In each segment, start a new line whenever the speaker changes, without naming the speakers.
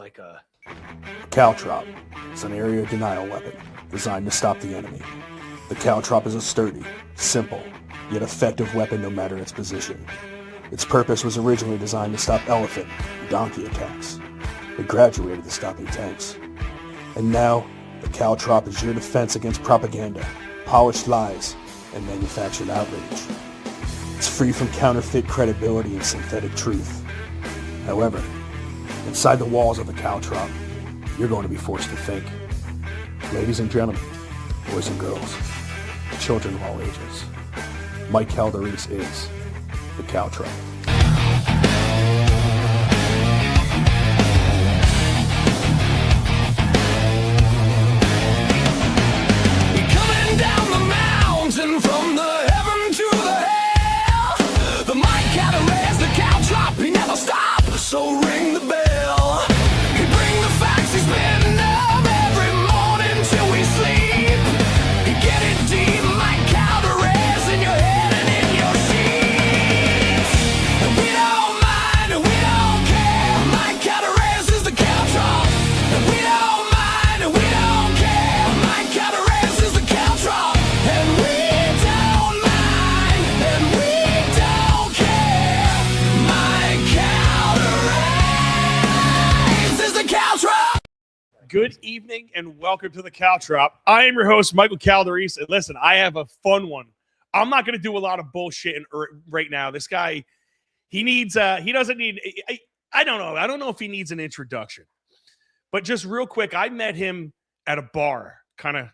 like a...
Caltrop is an area denial weapon designed to stop the enemy. The Caltrop is a sturdy, simple, yet effective weapon no matter its position. Its purpose was originally designed to stop elephant and donkey attacks. It graduated to stopping tanks. And now, the Caltrop is your defense against propaganda, polished lies, and manufactured outrage. It's free from counterfeit credibility and synthetic truth. However, inside the walls of the Caltrop, you're going to be forced to think. Ladies and gentlemen, boys and girls, children of all ages, Mike Crispi is the Caltrop.
Coming down the mountain from the heaven to the hell, the Mike Crispi, the Caltrop, he never stops, so ring the bell. He bring the facts, he's been up every morning till we sleep. He get it deep, Mike Crispi, in your head and in your sheets. And we don't mind, and we don't care, Mike Crispi is the Caltrop. And we don't mind, and we don't care, Mike Crispi is the Caltrop. And we don't mind, and we don't care, Mike Crispi is the Caltrop.
Good evening and welcome to the Caltrop. I am your host, Michael Crispi. And listen, I have a fun one. I'm not going to do a lot of bullshit right now. This guy, he doesn't need, I don't know. I don't know if he needs an introduction. But just real quick, I met him at a bar, kind of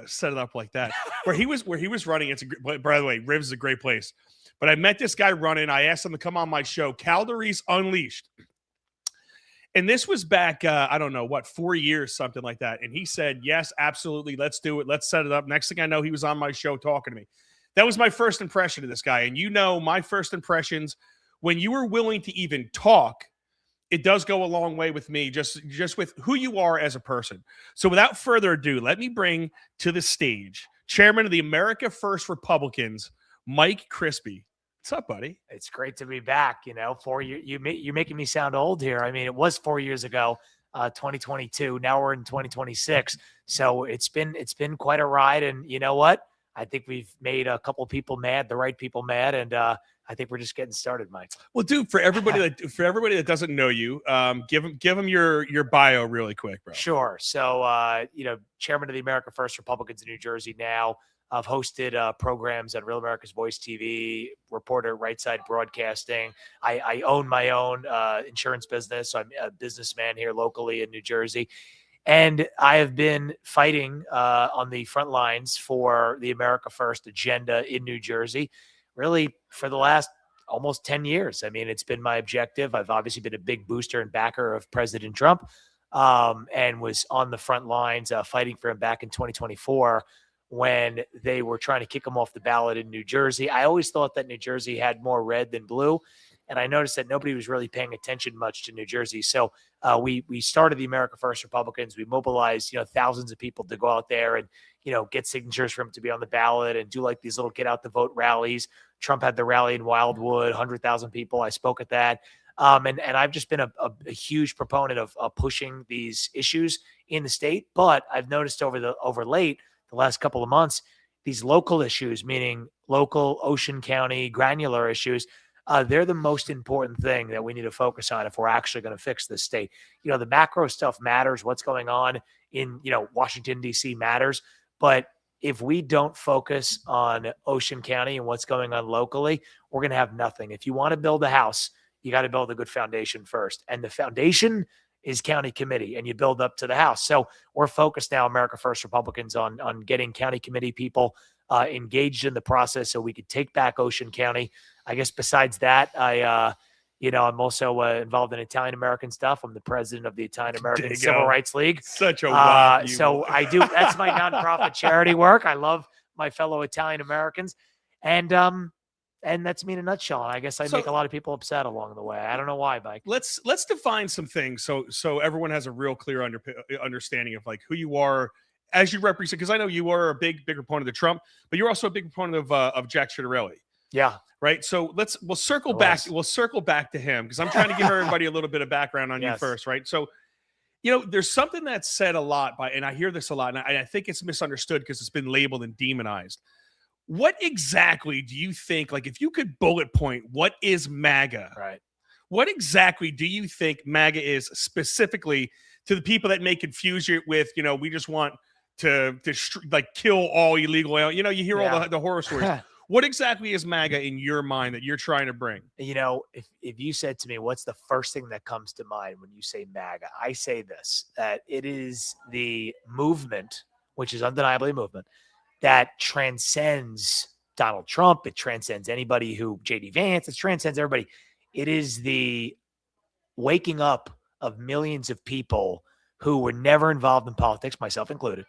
set it up like that, where he was running. By the way, Riv's is a great place. But I met this guy running. I asked him to come on my show, Crispi Unleashed. And this was back, 4 years, something like that. And he said, yes, absolutely. Let's do it. Let's set it up. Next thing I know, he was on my show talking to me. That was my first impression of this guy. And you know, my first impressions, when you were willing to even talk, it does go a long way with me, just with who you are as a person. So without further ado, let me bring to the stage Chairman of the America First Republicans, Mike Crispi. What's up, buddy?
It's great to be back. 4 years. You're making me sound old here. I mean, it was 4 years ago, 2022. Now we're in 2026. So it's been quite a ride. And you know what? I think we've made a couple people mad, the right people mad, and I think we're just getting started, Mike.
Well, dude, for everybody that doesn't know you, give them your bio really quick, bro.
Sure. So Chairman of the America First Republicans in New Jersey now. I've hosted programs on Real America's Voice TV, reporter at Right Side Broadcasting. I own my own insurance business. So I'm a businessman here locally in New Jersey. And I have been fighting on the front lines for the America First agenda in New Jersey, really for the last almost 10 years. I mean, it's been my objective. I've obviously been a big booster and backer of President Trump and was on the front lines fighting for him back in 2024. When they were trying to kick him off the ballot in New Jersey. I always thought that New Jersey had more red than blue. And I noticed that nobody was really paying attention much to New Jersey. So we started the America First Republicans. We mobilized, thousands of people to go out there and, get signatures for him to be on the ballot and do like these little get out the vote rallies. Trump had the rally in Wildwood, 100,000 people. I spoke at that. And I've just been a huge proponent of pushing these issues in the state. But I've noticed over late, the last couple of months, these local issues, meaning local Ocean County granular issues, they're the most important thing that we need to focus on if we're actually going to fix this state. The macro stuff matters. What's going on in, Washington, D.C. matters. But if we don't focus on Ocean County and what's going on locally, we're going to have nothing. If you want to build a house, you got to build a good foundation first. And the foundation is county committee, and you build up to the house. So we're focused now, America First Republicans, on getting county committee people engaged in the process so we could take back Ocean County. I guess besides that, I'm also involved in Italian American stuff. I'm the president of the Italian American Civil Rights League.
Such a wow.
So I do. That's my nonprofit charity work. I love my fellow Italian Americans, and that's me in a nutshell. And I guess I make a lot of people upset along the way. I don't know why, Mike.
Let's define some things so everyone has a real clear understanding of like who you are as you represent. Because I know you are a big proponent of Trump, but you're also a big proponent of Jack Ciattarelli.
Yeah.
Right. So we'll circle
It
back.
was.
We'll circle back to him because I'm trying to give everybody a little bit of background on you
Yes.
first. Right. So, there's something that's said a lot and I hear this a lot, and I think it's misunderstood because it's been labeled and demonized. What exactly do you think, like, if you could bullet point, what is MAGA?
Right.
What exactly do you think MAGA is specifically to the people that may confuse it with, we just want to kill all illegal, you hear all the horror stories. What exactly is MAGA in your mind that you're trying to bring?
If you said to me, what's the first thing that comes to mind when you say MAGA? I say this, that it is the movement, which is undeniably a movement, that transcends Donald Trump. It transcends anybody J.D. Vance. It transcends everybody. It is the waking up of millions of people who were never involved in politics, myself included,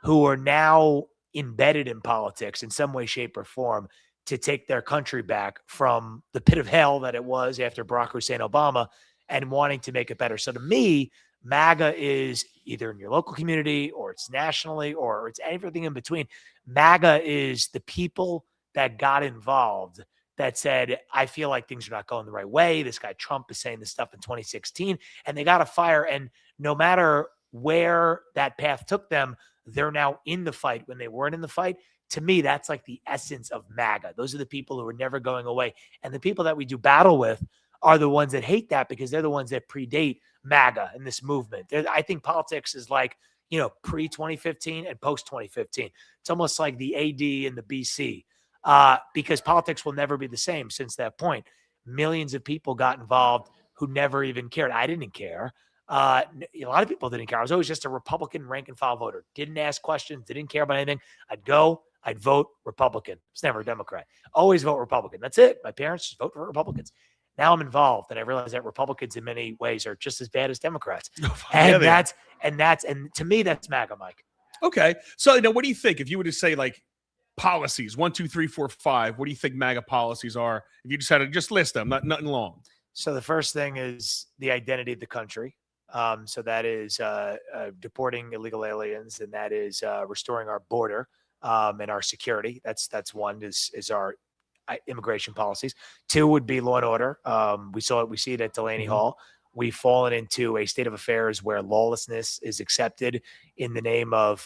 who are now embedded in politics in some way, shape, or form to take their country back from the pit of hell that it was after Barack Hussein Obama and wanting to make it better. So to me, MAGA is either in your local community or it's nationally or it's everything in between. MAGA is the people that got involved that said, I feel like things are not going the right way. This guy Trump is saying this stuff in 2016 and they got to fire. And no matter where that path took them, they're now in the fight when they weren't in the fight. To me, that's like the essence of MAGA. Those are the people who are never going away. And the people that we do battle with are the ones that hate that because they're the ones that predate MAGA and this movement. I think politics is like, pre-2015 and post-2015. It's almost like the AD and the BC because politics will never be the same since that point. Millions of people got involved who never even cared. I didn't care. A lot of people didn't care. I was always just a Republican rank and file voter. Didn't ask questions. Didn't care about anything. I'd vote Republican. I was never a Democrat. Always vote Republican. That's it. My parents just vote for Republicans. Now I'm involved, and I realize that Republicans in many ways are just as bad as Democrats. And to me, that's MAGA, Mike.
Okay. So what do you think if you were to say like policies, 1, 2, 3, 4, 5, what do you think MAGA policies are? If you just had to just list them, nothing long.
So the first thing is the identity of the country. So that is deporting illegal aliens, and that is restoring our border and our security. That's one is our immigration policies. 2 would be law and order. We see it at Delaney Hall. We've fallen into a state of affairs where lawlessness is accepted in the name of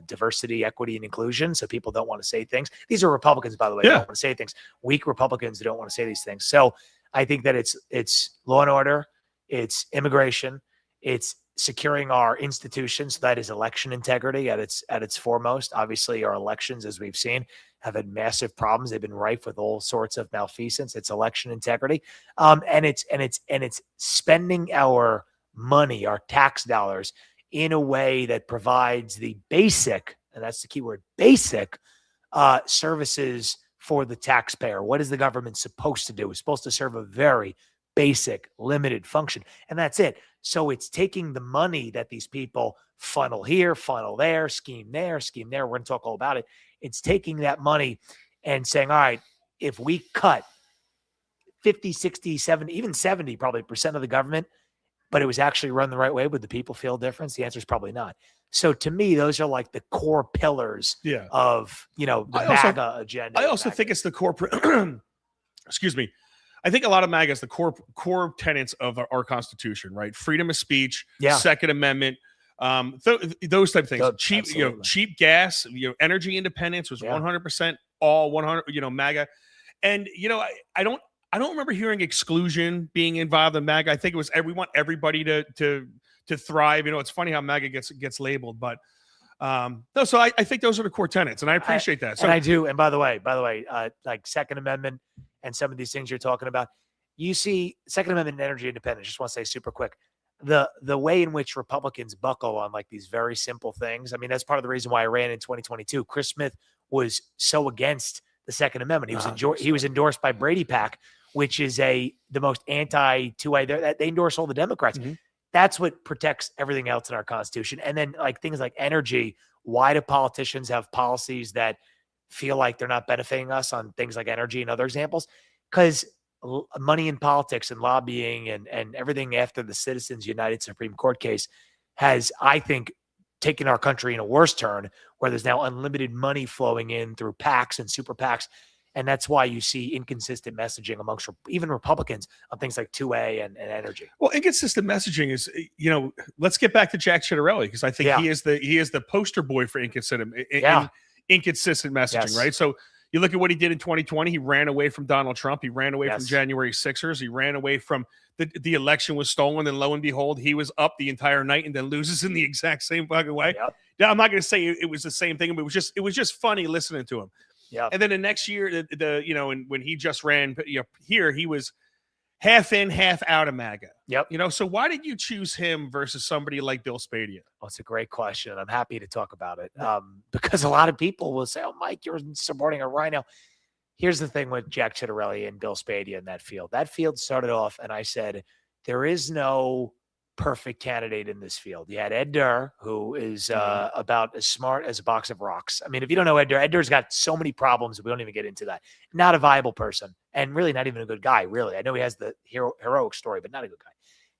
diversity, equity, and inclusion. So people don't want to say things. These are Republicans, by the way, who don't want to say things. Weak Republicans who don't want to say these things. So I think that it's law and order. It's immigration. It's securing our institutions. That is election integrity at its foremost. Obviously, our elections, as we've seen, have had massive problems. They've been rife with all sorts of malfeasance. It's election integrity, and it's spending our money, our tax dollars, in a way that provides the basic, and that's the key word, basic services for the taxpayer. What is the government supposed to do? It's supposed to serve a very basic, limited function. And that's it. So it's taking the money that these people funnel here, funnel there, scheme there, scheme there. We're going to talk all about it. It's taking that money and saying, all right, if we cut 50, 60, 70, even 70 probably % of the government, but it was actually run the right way, would the people feel a difference? The answer is probably not. So to me, those are like the core pillars of, the MAGA agenda.
I also think it's the corporate, excuse me. I think a lot of MAGA is the core tenets of our Constitution, right? Freedom of speech, Second Amendment, those type of things. Cheap gas, energy independence was 100% all 100, MAGA. And I don't remember hearing exclusion being involved in MAGA. I think it was we want everybody to thrive. It's funny how MAGA gets labeled, but no. So I think those are the core tenets, and I appreciate that. So
and I do. And by the way, like Second Amendment and some of these things you're talking about, you see Second Amendment and energy independence. Just want to say super quick, the way in which Republicans buckle on like these very simple things. I mean, that's part of the reason why I ran in 2022. Chris Smith was so against the Second Amendment. He was endorsed by Brady PAC, which is the most anti-2A. They endorse all the Democrats. Mm-hmm. That's what protects everything else in our Constitution. And then like things like energy. Why do politicians have policies that feel like they're not benefiting us on things like energy and other examples? Because money in politics and lobbying and everything after the Citizens United Supreme Court case has, I think, taken our country in a worse turn, where there's now unlimited money flowing in through PACs and super PACs. And that's why you see inconsistent messaging amongst even Republicans on things like 2A and energy.
Well, inconsistent messaging is, let's get back to Jack Ciattarelli, because I think he is the poster boy for inconsistent messaging,
Yes.
right? So you look at what he did in 2020. He ran away from Donald Trump. He ran away from January 6ers. He ran away from the election was stolen. And lo and behold, he was up the entire night and then loses in the exact same fucking way.
Yep.
Now, I'm not going to say it was the same thing, but it was just funny listening to him.
Yeah.
And then the next year, and when he just ran here, he was half in, half out of MAGA.
Yep.
So why did you choose him versus somebody like Bill Spadia?
Well, it's a great question. I'm happy to talk about it because a lot of people will say, "Oh, Mike, you're supporting a rhino." Here's the thing with Jack Ciattarelli and Bill Spadia in that field. That field started off, and I said, there is no perfect candidate in this field. You had Ed Durr, who is about as smart as a box of rocks. I mean, if you don't know Ed Durr's got so many problems. We don't even get into that. Not a viable person, and really not even a good guy, really. I know he has the heroic story, but not a good guy.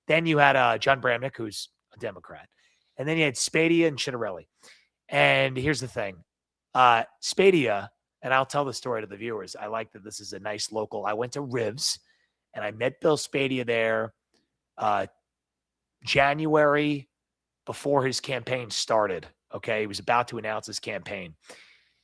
Then you had John Bramnick, who's a Democrat. And then you had Spadia and Ciattarelli. And here's the thing. Spadia, and I'll tell the story to the viewers. I like that this is a nice local. I went to Rivs, and I met Bill Spadia there January before his campaign started. Okay. He was about to announce his campaign.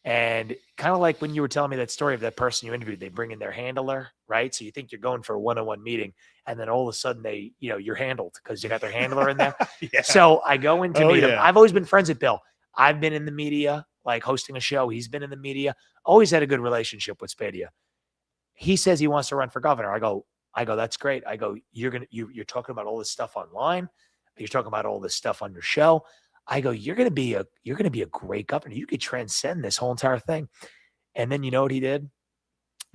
And kind of like when you were telling me that story of that person you interviewed, they bring in their handler, right? So you think you're going for a one-on-one meeting, and then all of a sudden you're handled because you got their handler in there.
Yeah.
So I go in to meet him.
Yeah.
I've always been friends with Bill. I've been in the media, like hosting a show. He's been in the media. Always had a good relationship with Spadia. He says he wants to run for governor. I go, that's great. I go, you're talking about all this stuff online. You're talking about all this stuff on your show. I go, you're going to be a great governor. You could transcend this whole entire thing. And then you know what he did?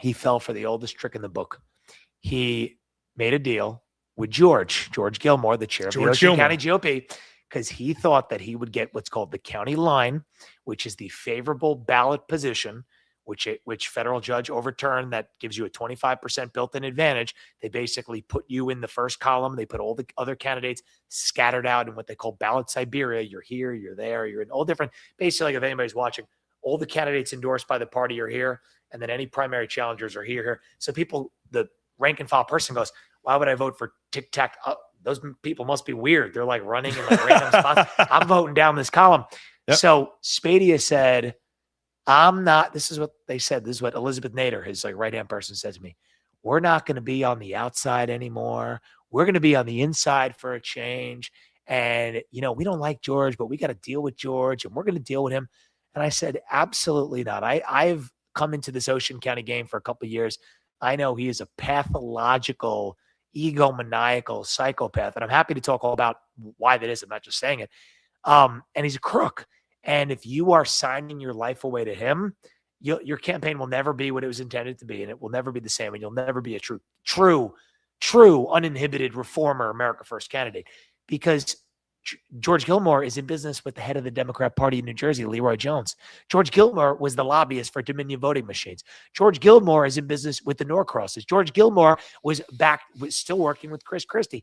He fell for the oldest trick in the book. He made a deal with George Gilmore, the chair of the Ocean County GOP, because he thought that he would get what's called the county line, which is the favorable ballot position, which federal judge overturned, that gives you a 25% built-in advantage. They basically put you in the first column. They put all the other candidates scattered out in what they call ballot Siberia. You're here, you're there, you're in all different. Basically, like if anybody's watching, all the candidates endorsed by the party are here, and then any primary challengers are here. So people, the rank and file person goes, why would I vote for Tic Tac? Those people must be weird. They're like running in like random spots. I'm voting down this column. Yep. So Spadia said, I'm not, this is what they said. This is what Elizabeth Nader, his like right-hand person, said to me. We're not going to be on the outside anymore. We're going to be on the inside for a change. And, we don't like George, but we got to deal with George, and we're going to deal with him. And I said, absolutely not. I've come into this Ocean County game for a couple of years. I know he is a pathological, egomaniacal psychopath. And I'm happy to talk all about why that is. I'm not just saying it. And he's a crook. And if you are signing your life away to him, your campaign will never be what it was intended to be, and it will never be the same, and you'll never be a true, uninhibited reformer, America First candidate, because George Gilmore is in business with the head of the Democrat Party in New Jersey, Leroy Jones. George Gilmore was the lobbyist for Dominion voting machines. George Gilmore is in business with the Norcrosses. George Gilmore was still working with Chris Christie.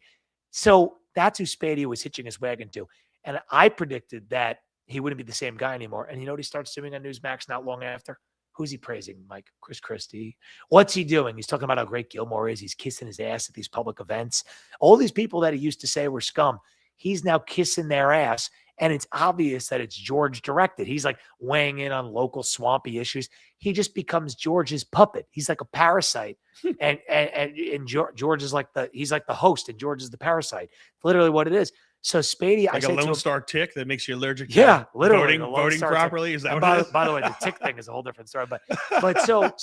So that's who Spadia was hitching his wagon to. And I predicted that he wouldn't be the same guy anymore. And you know what he starts doing on Newsmax not long after? Who's he praising, Mike? Chris Christie. What's he doing? He's talking about how great Gilmore is. He's kissing his ass at these public events. All these people that he used to say were scum, he's now kissing their ass. And it's obvious that it's George directed. He's like weighing in on local swampy issues. He just becomes George's puppet. He's like a parasite. and George is he's like the host, and George is the parasite. Literally what it is. So Spadia,
like a Lone Star tick that makes you allergic to
literally
voting properly. Tick. Is that what it is?
By the way, the tick thing is a whole different story. But so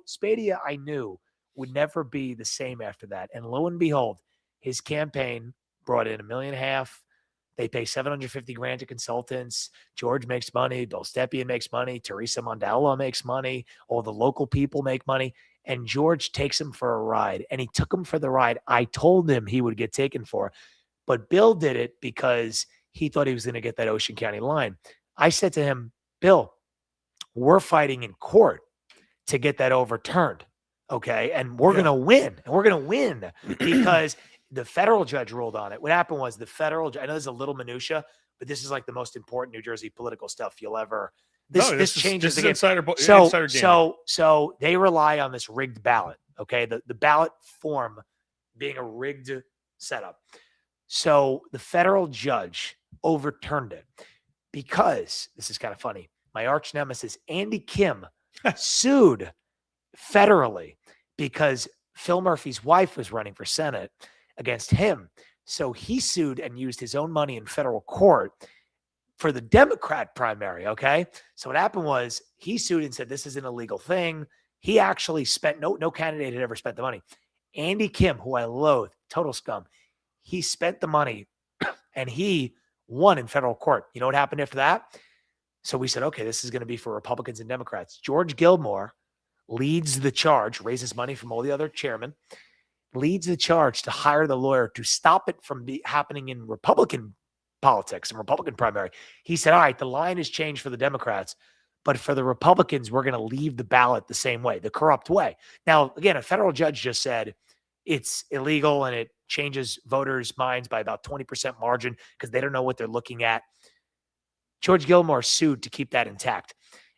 Spadia, I knew, would never be the same after that. And lo and behold, his campaign brought in $1.5 million. They pay $750,000 to consultants. George makes money. Bill Stepien makes money. Teresa Mondella makes money. All the local people make money. And George takes him for a ride. And he took him for the ride I told him he would get taken for. But Bill did it because he thought he was going to get that Ocean County line. I said to him, Bill, we're fighting in court to get that overturned. Okay. And we're going to win. And we're going to win because the federal judge ruled on it. What happened was the federal judge, I know there's a little minutia, but this is like the most important New Jersey political stuff you'll ever This changes
this
the
is
game.
insider game.
So they rely on this rigged ballot. Okay, the ballot form being a rigged setup. So the federal judge overturned it because this is kind of funny. My arch nemesis Andy Kim sued federally because Phil Murphy's wife was running for Senate against him. So he sued and used his own money in federal court for the Democrat primary. Okay. So what happened was he sued and said, this is an illegal thing. He actually spent, no candidate had ever spent the money. Andy Kim, who I loathe, total scum, he spent the money and he won in federal court. You know what happened after that? So we said, okay, this is going to be for Republicans and Democrats. George Gilmore leads the charge, raises money from all the other chairmen, leads the charge to hire the lawyer to stop it from happening in Republican politics and Republican primary. He said, all right, the line has changed for the Democrats, but for the Republicans, we're going to leave the ballot the same way, the corrupt way. Now, again, a federal judge just said it's illegal and it changes voters' minds by about 20% margin because they don't know what they're looking at. George Gilmore sued to keep that intact.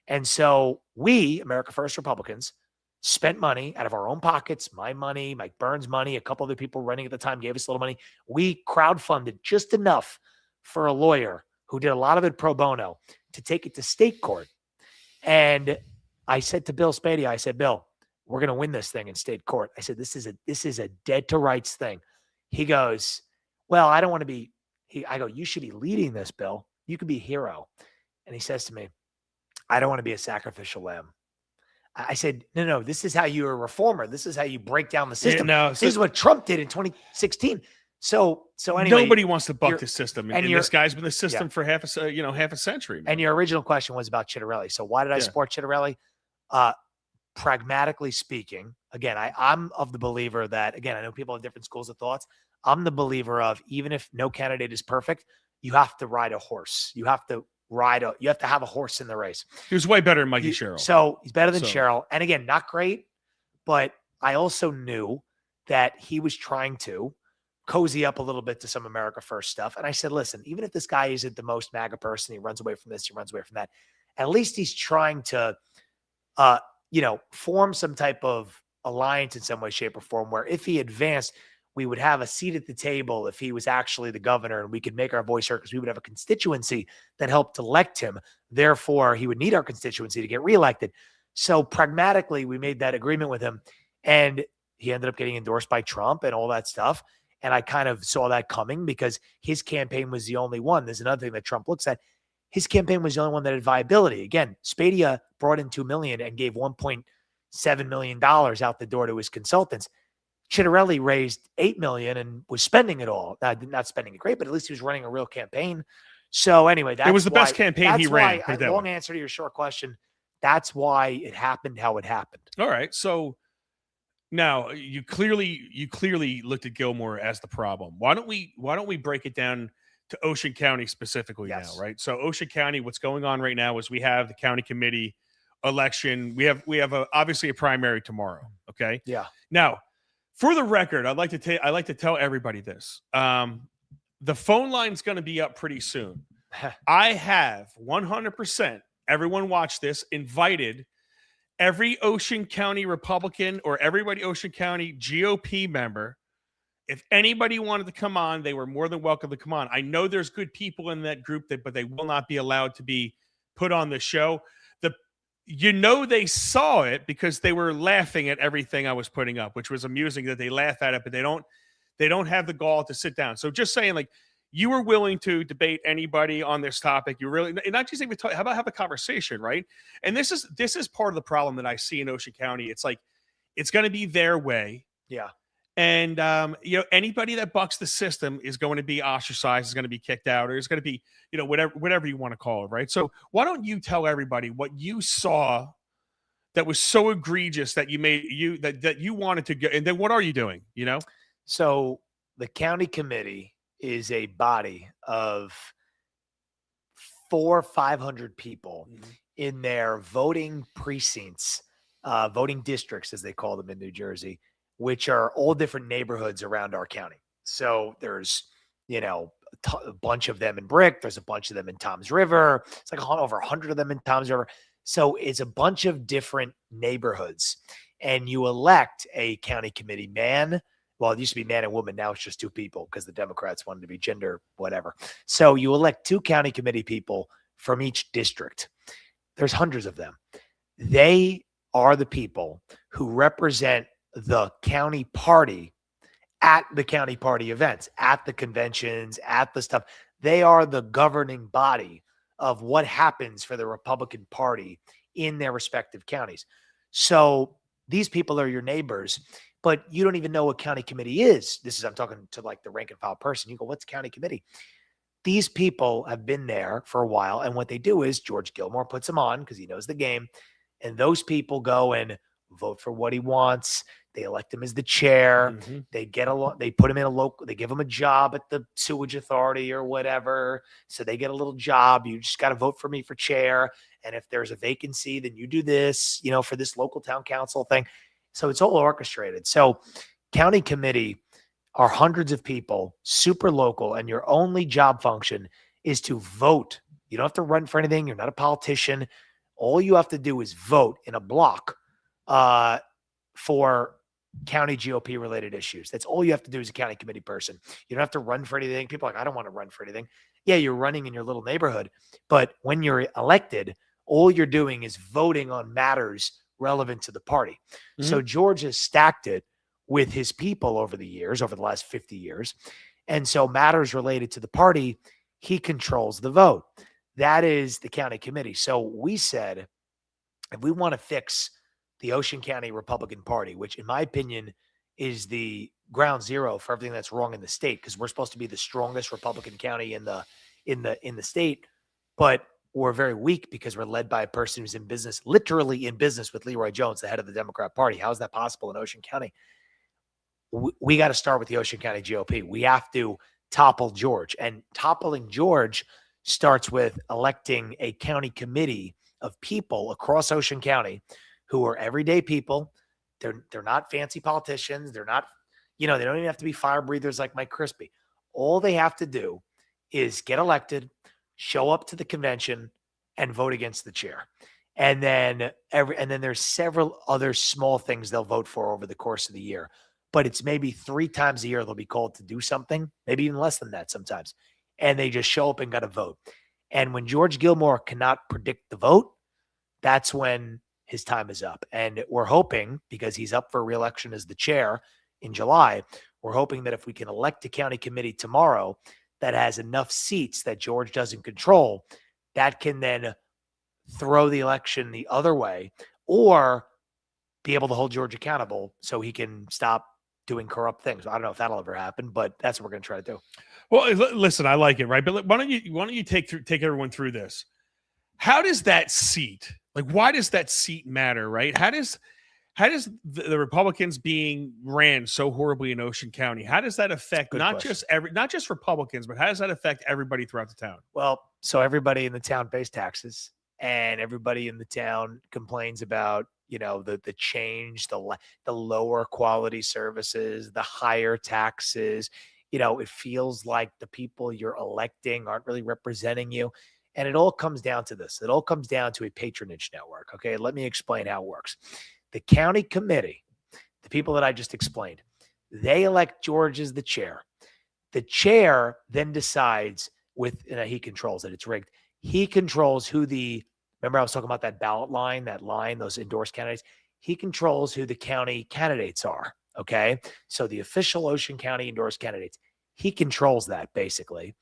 And so we, America First Republicans, spent money out of our own pockets, my money, Mike Burns' money, a couple other people running at the time gave us a little money. We crowdfunded just enough for a lawyer who did a lot of it pro bono to take it to state court. And I said to Bill Spady, I said, Bill, we're going to win this thing in state court. I said, this is a dead to rights thing. He goes, well, I don't want to be, I go, you should be leading this, Bill. You could be a hero. And he says to me, I don't want to be a sacrificial lamb. I said, no, this is how you're a reformer. This is how you break down the system.
Yeah,
this is what Trump did in 2016. So anyway,
nobody wants to buck the system, and this guy's been the system for half a century. Man.
And your original question was about Chitterelli. So why did I support Chitterelli? Pragmatically speaking, again, I'm of the believer that, again, I know people have different schools of thoughts. I'm the believer of, even if no candidate is perfect, you have to ride a horse. You have to have a horse in the race.
He was way better than Mikey Sherrill.
So he's better than Sherrill. And again, not great, but I also knew that he was trying to cozy up a little bit to some America First stuff. And I said, listen, even if this guy isn't the most MAGA person, he runs away from this, he runs away from that, at least he's trying to, form some type of alliance in some way, shape, or form, where if he advanced, we would have a seat at the table if he was actually the governor, and we could make our voice heard because we would have a constituency that helped elect him. Therefore, he would need our constituency to get reelected. So pragmatically, we made that agreement with him, and he ended up getting endorsed by Trump and all that stuff. And I kind of saw that coming because his campaign was the only one. There's another thing that Trump looks at. His campaign was the only one that had viability. Again, Spadia brought in $2 million and gave $1.7 million out the door to his consultants. Chitterelli raised $8 million and was spending it all. Not spending it great, but at least he was running a real campaign. So anyway, it
was the best campaign he ran.
Long answer to your short question. That's why it happened how it happened.
All right. So now you clearly looked at Gilmore as the problem. Why don't we break it down to Ocean County specifically now, right? So Ocean County, what's going on right now is we have the county committee election. We have obviously a primary tomorrow. Okay.
Yeah.
Now, for the record, I like to tell everybody this. The phone line's going to be up pretty soon. I have 100%, everyone watch this, invited every Ocean County Republican or everybody Ocean County GOP member. If anybody wanted to come on, they were more than welcome to come on. I know there's good people in that group, but they will not be allowed to be put on the show. They saw it because they were laughing at everything I was putting up, which was amusing that they laugh at it, but they don't have the gall to sit down. So just saying, like, you were willing to debate anybody on this topic. You really, not just even talk, how about have a conversation, right? And this is part of the problem that I see in Ocean County. It's like, it's going to be their way.
Yeah.
And, anybody that bucks the system is going to be ostracized, is going to be kicked out, or is going to be, whatever you want to call it. Right. So why don't you tell everybody what you saw that was so egregious that you wanted to go, and then what are you doing?
So the county committee is a body of 400 or 500 people in their voting precincts, voting districts, as they call them in New Jersey, which are all different neighborhoods around our county. So there's, a bunch of them in Brick. There's a bunch of them in Tom's River. It's like over 100 of them in Tom's River. So it's a bunch of different neighborhoods. And you elect a county committee man. Well, it used to be man and woman. Now it's just two people because the Democrats wanted to be gender, whatever. So you elect 2 county committee people from each district. There's hundreds of them. They are the people who represent the county party at the county party events, at the conventions, at the stuff. They are the governing body of what happens for the Republican Party in their respective counties. So these people are your neighbors, but you don't even know what county committee is. I'm talking to like the rank and file person. You go, what's county committee? These people have been there for a while. And what they do is George Gilmore puts them on because he knows the game. And those people go and vote for what he wants. They elect him as the chair.
Mm-hmm.
They put him in they give him a job at the sewage authority or whatever. So they get a little job. You just got to vote for me for chair. And if there's a vacancy, then you do this, for this local town council thing. So it's all orchestrated. So county committee are hundreds of people, super local, and your only job function is to vote. You don't have to run for anything. You're not a politician. All you have to do is vote in a block for county GOP related issues. That's all you have to do as a county committee person. You don't have to run for anything. People are like, I don't want to run for anything. Yeah, you're running in your little neighborhood. But when you're elected, all you're doing is voting on matters relevant to the party. Mm-hmm. So George has stacked it with his people over the last 50 years. And so matters related to the party, he controls the vote. That is the county committee. So we said, if we want to fix the Ocean County Republican Party, which in my opinion is the ground zero for everything that's wrong in the state, because we're supposed to be the strongest Republican county in the state, but we're very weak because we're led by a person who's literally in business with Leroy Jones, the head of the Democrat Party. How is that possible in Ocean County? We got to start with the Ocean County GOP. We have to topple George, and toppling George starts with electing a county committee of people across Ocean County who are everyday people. They're not fancy politicians. They're not, they don't even have to be fire breathers like Mike Crispi. All they have to do is get elected, show up to the convention, and vote against the chair. And then there's several other small things they'll vote for over the course of the year. But it's maybe 3 times a year they'll be called to do something, maybe even less than that sometimes. And they just show up and got to vote. And when George Gilmore cannot predict the vote, that's when his time is up. And we're hoping, because he's up for re-election as the chair in July, we're hoping that if we can elect a county committee tomorrow that has enough seats that George doesn't control, that can then throw the election the other way or be able to hold George accountable so he can stop doing corrupt things. I don't know if that'll ever happen, but that's what we're going to try to do.
Well, listen, I like it, right? But why don't you take everyone through this? How does that seat, why does that seat matter, right? How does the Republicans being ran so horribly in Ocean County, how does that affect not just Republicans, but how does that affect everybody throughout the town?
Well, so everybody in the town pays taxes, and everybody in the town complains about the change, the lower quality services, the higher taxes. It feels like the people you're electing aren't really representing you. And it all comes down to this. It all comes down to a patronage network. Okay, let me explain how it works. The county committee, the people that I just explained, they elect George as the chair. The chair then decides he controls it. It's rigged. He controls remember I was talking about that ballot line, those endorsed candidates. He controls who the county candidates are. Okay. So the official Ocean County endorsed candidates, he controls that basically.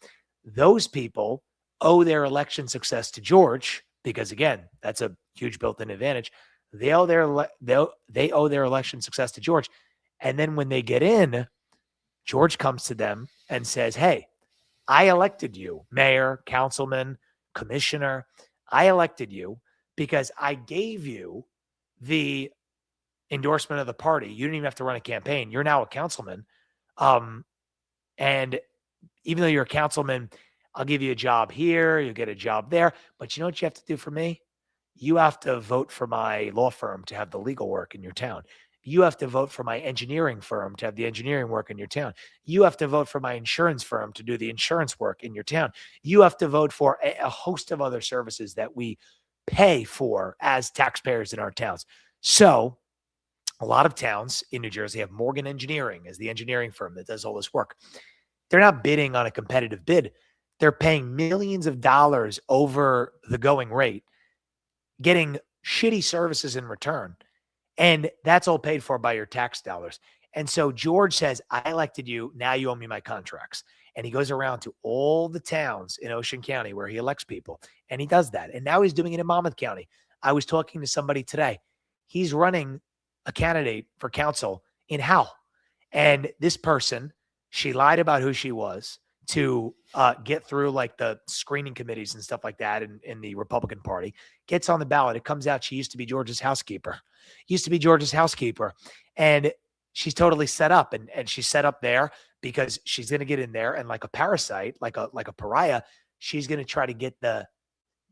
Those people owe their election success to George because, again, that's a huge built-in advantage. They owe their election success to George. And then when they get in, George comes to them and says, hey, I elected you, mayor, councilman, commissioner. I elected you because I gave you the endorsement of the party. You didn't even have to run a campaign. You're now a councilman. And even though you're a councilman, I'll give you a job here. You'll get a job there. But you know what you have to do for me? You have to vote for my law firm to have the legal work in your town. You have to vote for my engineering firm to have the engineering work in your town. You have to vote for my insurance firm to do the insurance work in your town. You have to vote for a host of other services that we pay for as taxpayers in our towns. So a lot of towns in New Jersey have Morgan Engineering as the engineering firm that does all this work. They're not bidding on a competitive bid. They're paying millions of dollars over the going rate, getting shitty services in return. And that's all paid for by your tax dollars. And so George says, I elected you. Now you owe me my contracts. And he goes around to all the towns in Ocean County where he elects people. And he does that. And now he's doing it in Monmouth County. I was talking to somebody today. He's running a candidate for council in Howell. And this person, she lied about who she was to get through like the screening committees and stuff like that in the Republican Party, gets on the ballot. It comes out she used to be George's housekeeper. And she's totally set up. And she's set up there because she's going to get in there and like a parasite, like a pariah, she's going to try to get the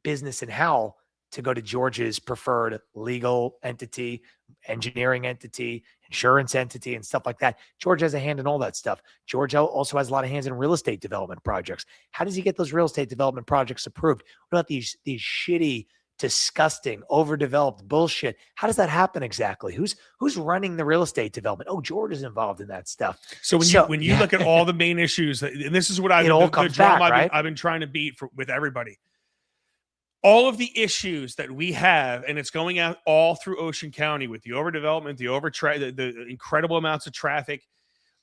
business in Howell to go to George's preferred legal entity, engineering entity, insurance entity, and stuff like that. George has a hand in all that stuff. George also has a lot of hands in real estate development projects. How does he get those real estate development projects approved? What about these shitty, disgusting, overdeveloped bullshit? How does that happen exactly? Who's running the real estate development? Oh, George is involved in that stuff.
So when you look at all the main issues, and this is what I've been trying to beat with everybody. All of the issues that we have, and it's going out all through Ocean County with the overdevelopment, the incredible amounts of traffic,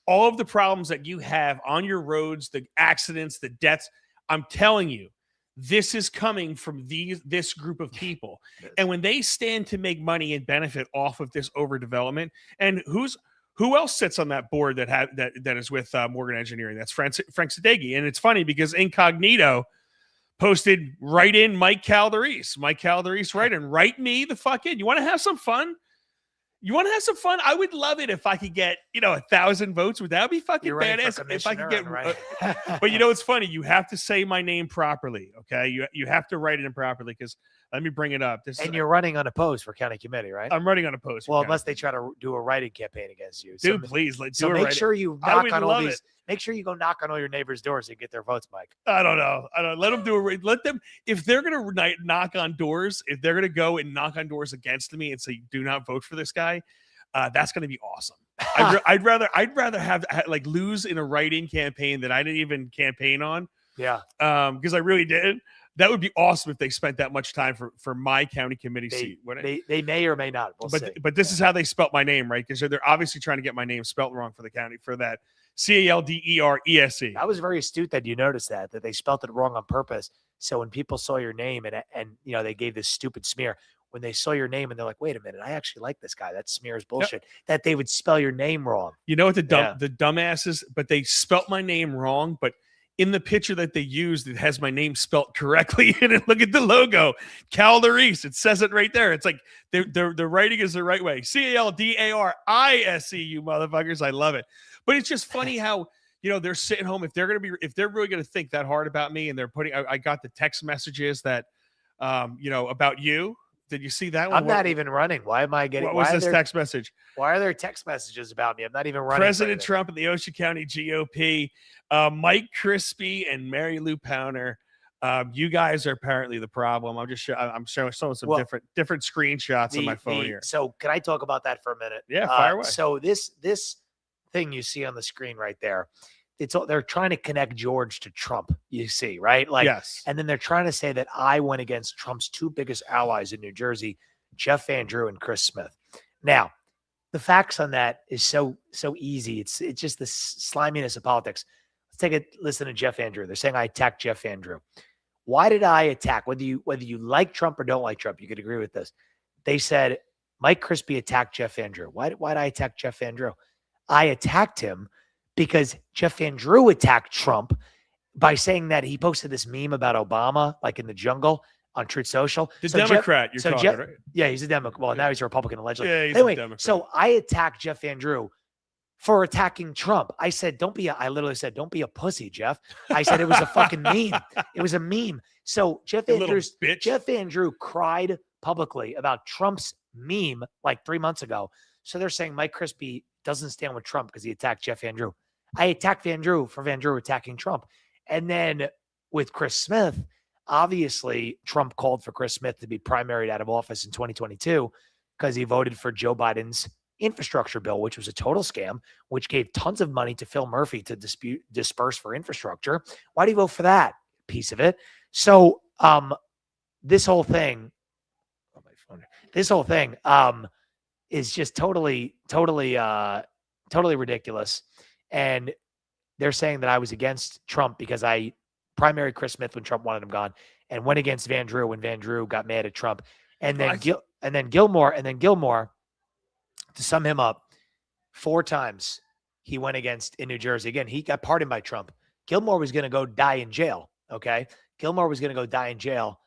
all of the problems that you have on your roads, the accidents, the deaths. I'm telling you, this is coming from this group of people. And when they stand to make money and benefit off of this overdevelopment, and who else sits on that board that is with Morgan Engineering? That's Frank Sadeghi. And it's funny because Incognito posted right in Mike Calderese. Mike Calderese, right in. Write me the fuck in. You want to have some fun? I would love it if I could get 1,000 votes. Would that be fucking badass? If I could get
right.
But it's funny. You have to say my name properly. Okay, you have to write it in properly because let me bring it up.
You're running unopposed for county committee, right?
I'm running unopposed.
Well, unless they try to do a write-in campaign against you,
dude. Please, let's do it.
Make sure you knock on all these. Make sure you go knock on all your neighbors' doors and get their votes, Mike.
I don't know. Let them do it. Let them, if they're going to knock on doors, if they're going to go and knock on doors against me and say, do not vote for this guy, that's going to be awesome. I'd rather have like lose in a write-in campaign that I didn't even campaign on.
Yeah.
Because I really did. That would be awesome if they spent that much time for my county committee seat.
They may or may not.
But this is how they spelt my name, right? Because they're obviously trying to get my name spelt wrong for the county for that. Calderese.
That was very astute that you noticed that they spelt it wrong on purpose. So when people saw your name and they gave this stupid smear, when they saw your name and they're like, wait a minute, I actually like this guy. That smear is bullshit. Yep. That they would spell your name wrong.
You know what the dumbasses, but they spelt my name wrong, but in the picture that they used, it has my name spelt correctly. And look at the logo, Calderese. It says it right there. It's like the writing is the right way. Caldarise, you motherfuckers. I love it. But it's just funny how they're sitting home. If they're really gonna think that hard about me, and they're putting. I got the text messages that, about you. Did you see that one?
I'm not even running. Why am I getting?
What was this text message?
Why are there text messages about me? I'm not even running.
President Trump and the Ocean County GOP, Mike Crispi and Mary Lou Powner. You guys are apparently the problem. I'm showing some different screenshots on my phone here.
So can I talk about that for a minute?
Yeah, fire away.
So this thing you see on the screen right there, they're trying to connect George to Trump, you see, right? Like,
yes.
And then they're trying to say that I went against Trump's two biggest allies in New Jersey, Jeff Andrew and Chris Smith. Now, the facts on that is so easy. It's just the sliminess of politics. Let's take a listen to Jeff Andrew. They're saying I attacked Jeff Andrew. Why did I attack? Whether you like Trump or don't like Trump, you could agree with this. They said Mike Crispi attacked Jeff Andrew. Why did I attack Jeff Andrew? I attacked him because Jeff Andrew attacked Trump by saying that he posted this meme about Obama, like in the jungle on Truth Social.
The Democrat, you're talking, right?
Yeah, he's a Democrat. Well, now he's a Republican, allegedly.
Yeah, he's
anyway,
a Democrat.
So I attacked Jeff Andrew for attacking Trump. I literally said, don't be a pussy, Jeff. I said it was a fucking meme. It was a meme. So Jeff Andrew cried publicly about Trump's meme like 3 months ago. So they're saying Mike Crispi doesn't stand with Trump because he attacked Jeff Van Drew. I attacked Van Drew for Van Drew attacking Trump. And then with Chris Smith, obviously Trump called for Chris Smith to be primaried out of office in 2022 because he voted for Joe Biden's infrastructure bill, which was a total scam, which gave tons of money to Phil Murphy to disperse for infrastructure. Why do you vote for that piece of it? So this whole thing is just totally ridiculous. And they're saying that I was against Trump because I primaried Chris Smith when Trump wanted him gone and went against Van Drew when Van Drew got mad at Trump. And then Gilmore, to sum him up, 4 times he went against in New Jersey. Again, he got pardoned by Trump. Gilmore was going to go die in jail. Okay. Gilmore was going to go die in jail.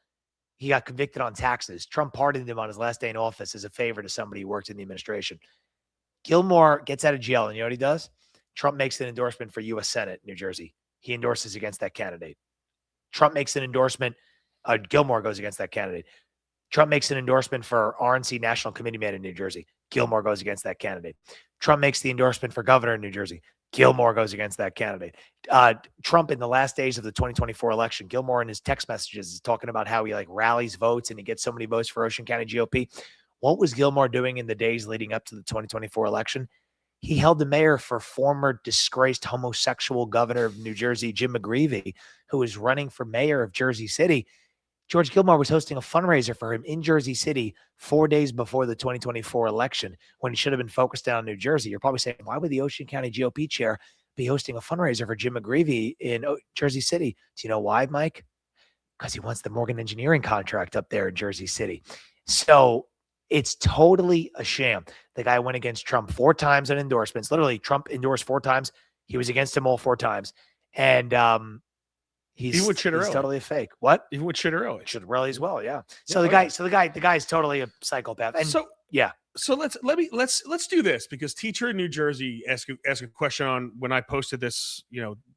He got convicted on taxes. Trump pardoned him on his last day in office as a favor to somebody who worked in the administration. Gilmore gets out of jail, and you know what he does? Trump makes an endorsement for U.S. Senate, New Jersey. He endorses against that candidate. Trump makes an endorsement. Gilmore goes against that candidate. Trump makes an endorsement for RNC National Committee man in New Jersey. Gilmore goes against that candidate. Trump makes the endorsement for governor in New Jersey. Gilmore goes against that candidate. Trump, in the last days of the 2024 election, Gilmore in his text messages is talking about how he rallies votes and he gets so many votes for Ocean County GOP. What was Gilmore doing in the days leading up to the 2024 election? He held the mayor for former disgraced homosexual governor of New Jersey, Jim McGreevey, who was running for mayor of Jersey City. George Gilmore was hosting a fundraiser for him in Jersey City 4 days before the 2024 election when he should have been focused down in New Jersey. You're probably saying, why would the Ocean County GOP chair be hosting a fundraiser for Jim McGreevey in Jersey City? Do you know why, Mike? Because he wants the Morgan Engineering contract up there in Jersey City. So it's totally a sham. The guy went against Trump 4 times on endorsements. Literally, Trump endorsed 4 times. He was against him all 4 times. And he's totally a fake. What?
Even with Chitterelli.
Chitterelli as well, yeah. So the guy's totally a psychopath. And
so let's do this, because teacher in New Jersey asked a question on when I posted this,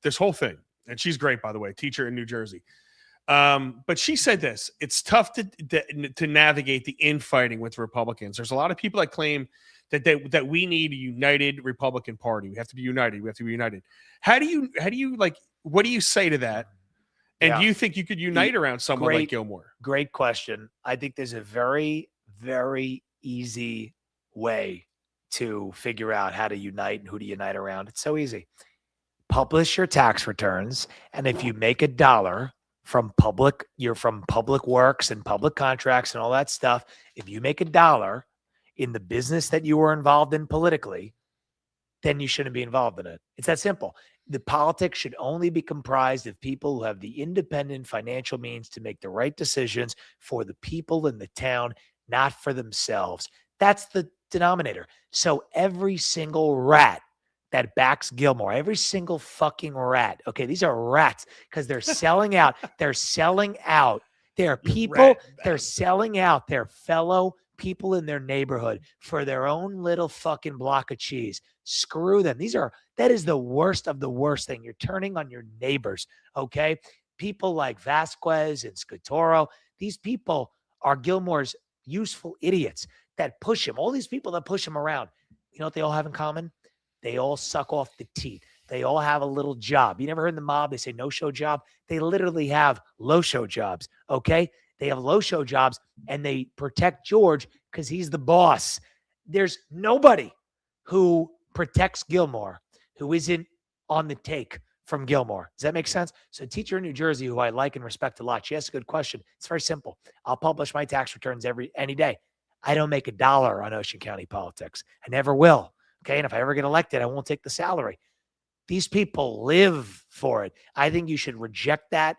this whole thing. And she's great, by the way, teacher in New Jersey. But she said this: it's tough to navigate the infighting with Republicans. There's a lot of people that claim that we need a united Republican Party. We have to be united. How do you what do you say to that? And do you think you could unite around someone like Gilmore?
Great question. I think there's a very, very easy way to figure out how to unite and who to unite around. It's so easy. Publish your tax returns. And if you make $1 from public works and public contracts and all that stuff, if you make $1 in the business that you were involved in politically, then you shouldn't be involved in it. It's that simple. The politics should only be comprised of people who have the independent financial means to make the right decisions for the people in the town, not for themselves. That's the denominator. So every single rat that backs Gilmore, every single fucking rat. Okay, these are rats because they're selling out. They're selling out their people. They're selling out their fellow people in their neighborhood for their own little fucking block of cheese. Screw them. That is the worst of the worst thing. You're turning on your neighbors. Okay. People like Vasquez and Scotoro, these people are Gilmore's useful idiots that push him. All these people that push him around, you know what they all have in common? They all suck off the teat. They all have a little job. You never heard in the mob, they say no show job. They literally have low show jobs. Okay. They have low show jobs and they protect George because he's the boss. There's nobody who protects Gilmore who isn't on the take from Gilmore. Does that make sense? So a teacher in New Jersey who I like and respect a lot, she asked a good question. It's very simple. I'll publish my tax returns any day. I don't make $1 on Ocean County politics. I never will. Okay. And if I ever get elected, I won't take the salary. These people live for it. I think you should reject that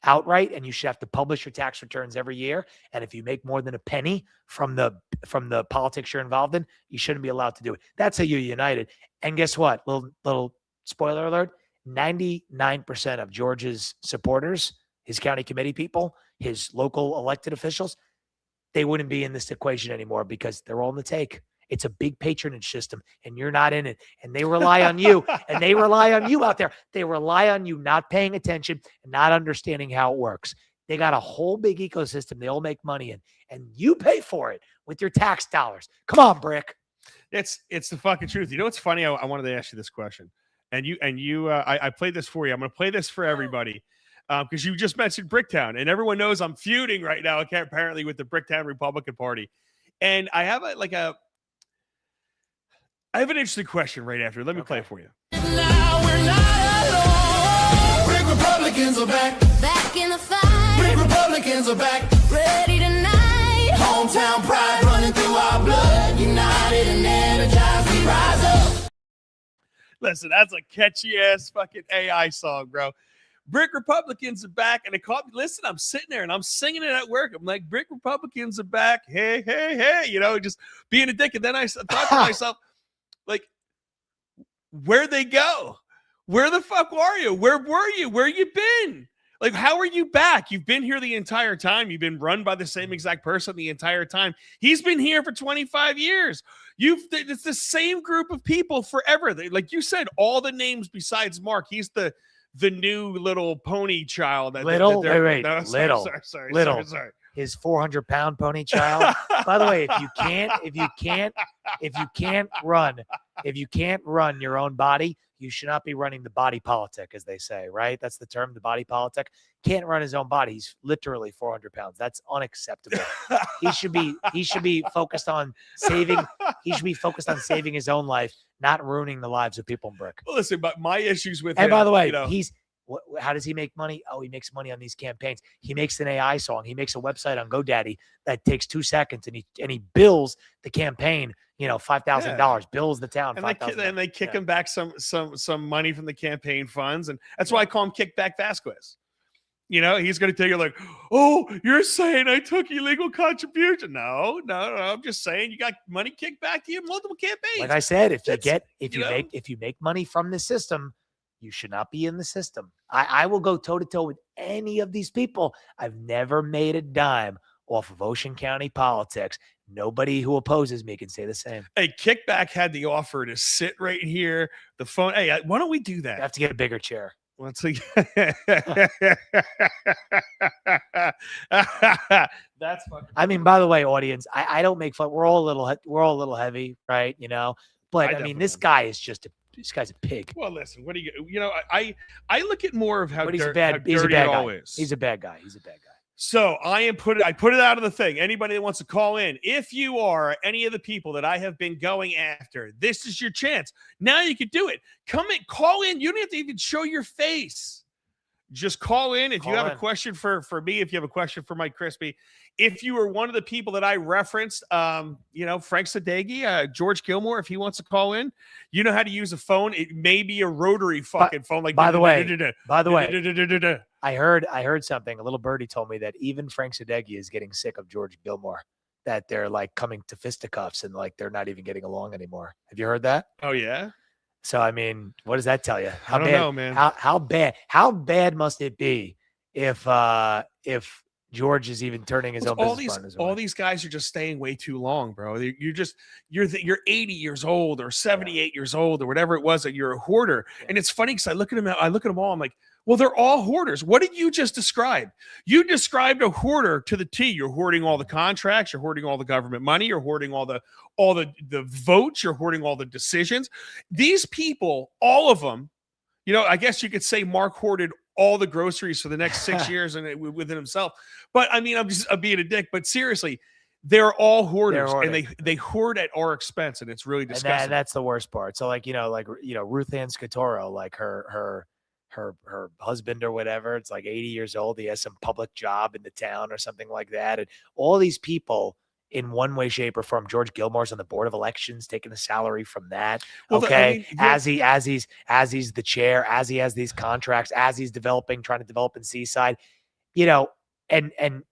outright, and you should have to publish your tax returns every year. And if you make more than a penny from the politics you're involved in, you shouldn't be allowed to do it. That's how you're united. And guess what? Little spoiler alert: 99% of George's supporters, his county committee people, his local elected officials, they wouldn't be in this equation anymore because they're all in the take. It's a big patronage system, and you're not in it. And they rely on you, and they rely on you out there. They rely on you not paying attention and not understanding how it works. They got a whole big ecosystem they all make money in, and you pay for it with your tax dollars. Come on, Brick.
It's the fucking truth. You know what's funny? I wanted to ask you this question, and I played this for you. I'm going to play this for everybody because you just mentioned Bricktown, and everyone knows I'm feuding right now, apparently, with the Bricktown Republican Party. And I have I have an interesting question right after. Let me play it for you.
Now we're not alone. Brick Republicans are back.
Back in the fight,
Brick Republicans are back.
ready tonight.
Hometown pride running through our blood. United and energized, we rise up.
Listen, that's a catchy ass fucking AI song, bro. Brick Republicans are back, and it caught me. Listen, I'm sitting there and I'm singing it at work. I'm like, Brick Republicans are back. Hey, hey, hey, just being a dick. And then I thought to myself, like, where'd they go? Where the fuck are you? Where were you? Where you been? Like, how are you back? You've been here the entire time. You've been run by the same exact person the entire time. He's been here for 25 years. It's the same group of people forever. Like you said, all the names besides Mark. He's the new little pony child.
Little? Wait.
No, sorry.
Little. His 400-pound pony child. By the way, if you can't run your own body, you should not be running the body politic, as they say, right? That's the term, the body politic. Can't run his own body. He's literally 400 pounds. That's unacceptable. He should be focused on saving. He should be focused on saving his own life, not ruining the lives of people in Brick.
Well, listen, but my issues with
And
him,
by the way, how does he make money? Oh, he makes money on these campaigns. He makes an AI song. He makes a website on GoDaddy that takes 2 seconds, and he bills the campaign, $5,000, bills the town $5,000.
And they kick him back some money from the campaign funds, and that's why I call him Kickback Vasquez. He's going to tell you like, oh, you're saying I took illegal contribution? No. I'm just saying you got money kicked back to you in multiple campaigns.
Like I said, if you make money from the system, you should not be in the system. I will go toe to toe with any of these people. I've never made a dime off of Ocean County politics. Nobody who opposes me can say the same.
Hey, Kickback had the offer to sit right here. The phone. Hey, why don't we do that?
You have to get a bigger chair.
Let's see. That's fucking.
I mean, by the way, audience, I don't make fun. We're all a little heavy, right? But I mean, this guy's a pig.
Well, listen, what do you? I look at more of how
But he's
dirty
a bad
it all
guy.
is.
He's a bad guy.
So I put it out of the thing. Anybody that wants to call in, if you are any of the people that I have been going after, this is your chance. Now you can do it. Call in. You don't have to even show your face. Just call in. If you have a question for me, if you have a question for Mike Crispi, if you are one of the people that I referenced, Frank Sadeghi, George Gilmore, if he wants to call in, you know how to use a phone. It may be a rotary fucking phone. Like
by the way, I heard something. A little birdie told me that even Frank Sadeghi is getting sick of George Gilmore. That they're like coming to fisticuffs and like they're not even getting along anymore. Have you heard that?
Oh yeah.
So I mean, what does that tell you?
I don't know, man.
How bad must it be if George is even turning his own business partners away?
All these guys are just staying way too long, bro. You're 80 years old or 78 years old or whatever it was that you're a hoarder. Yeah. And it's funny because I look at them all. I'm like, well, they're all hoarders. What did you just describe? You described a hoarder to the T. You're hoarding all the contracts. You're hoarding all the government money. You're hoarding all the votes. You're hoarding all the decisions. These people, all of them, I guess you could say Mark hoarded all the groceries for the next 6 years and within himself. But I mean, I'm being a dick. But seriously, they're all hoarders, and they hoard at our expense, and it's really disgusting.
And that's the worst part. So Ruth Ann Scatoro, like her husband or whatever, it's like 80 years old. He has some public job in the town or something like that. And all these people in one way, shape, or form, George Gilmore's on the board of elections, taking a salary from that. Well, as he's the chair, as he has these contracts, as he's trying to develop in Seaside, and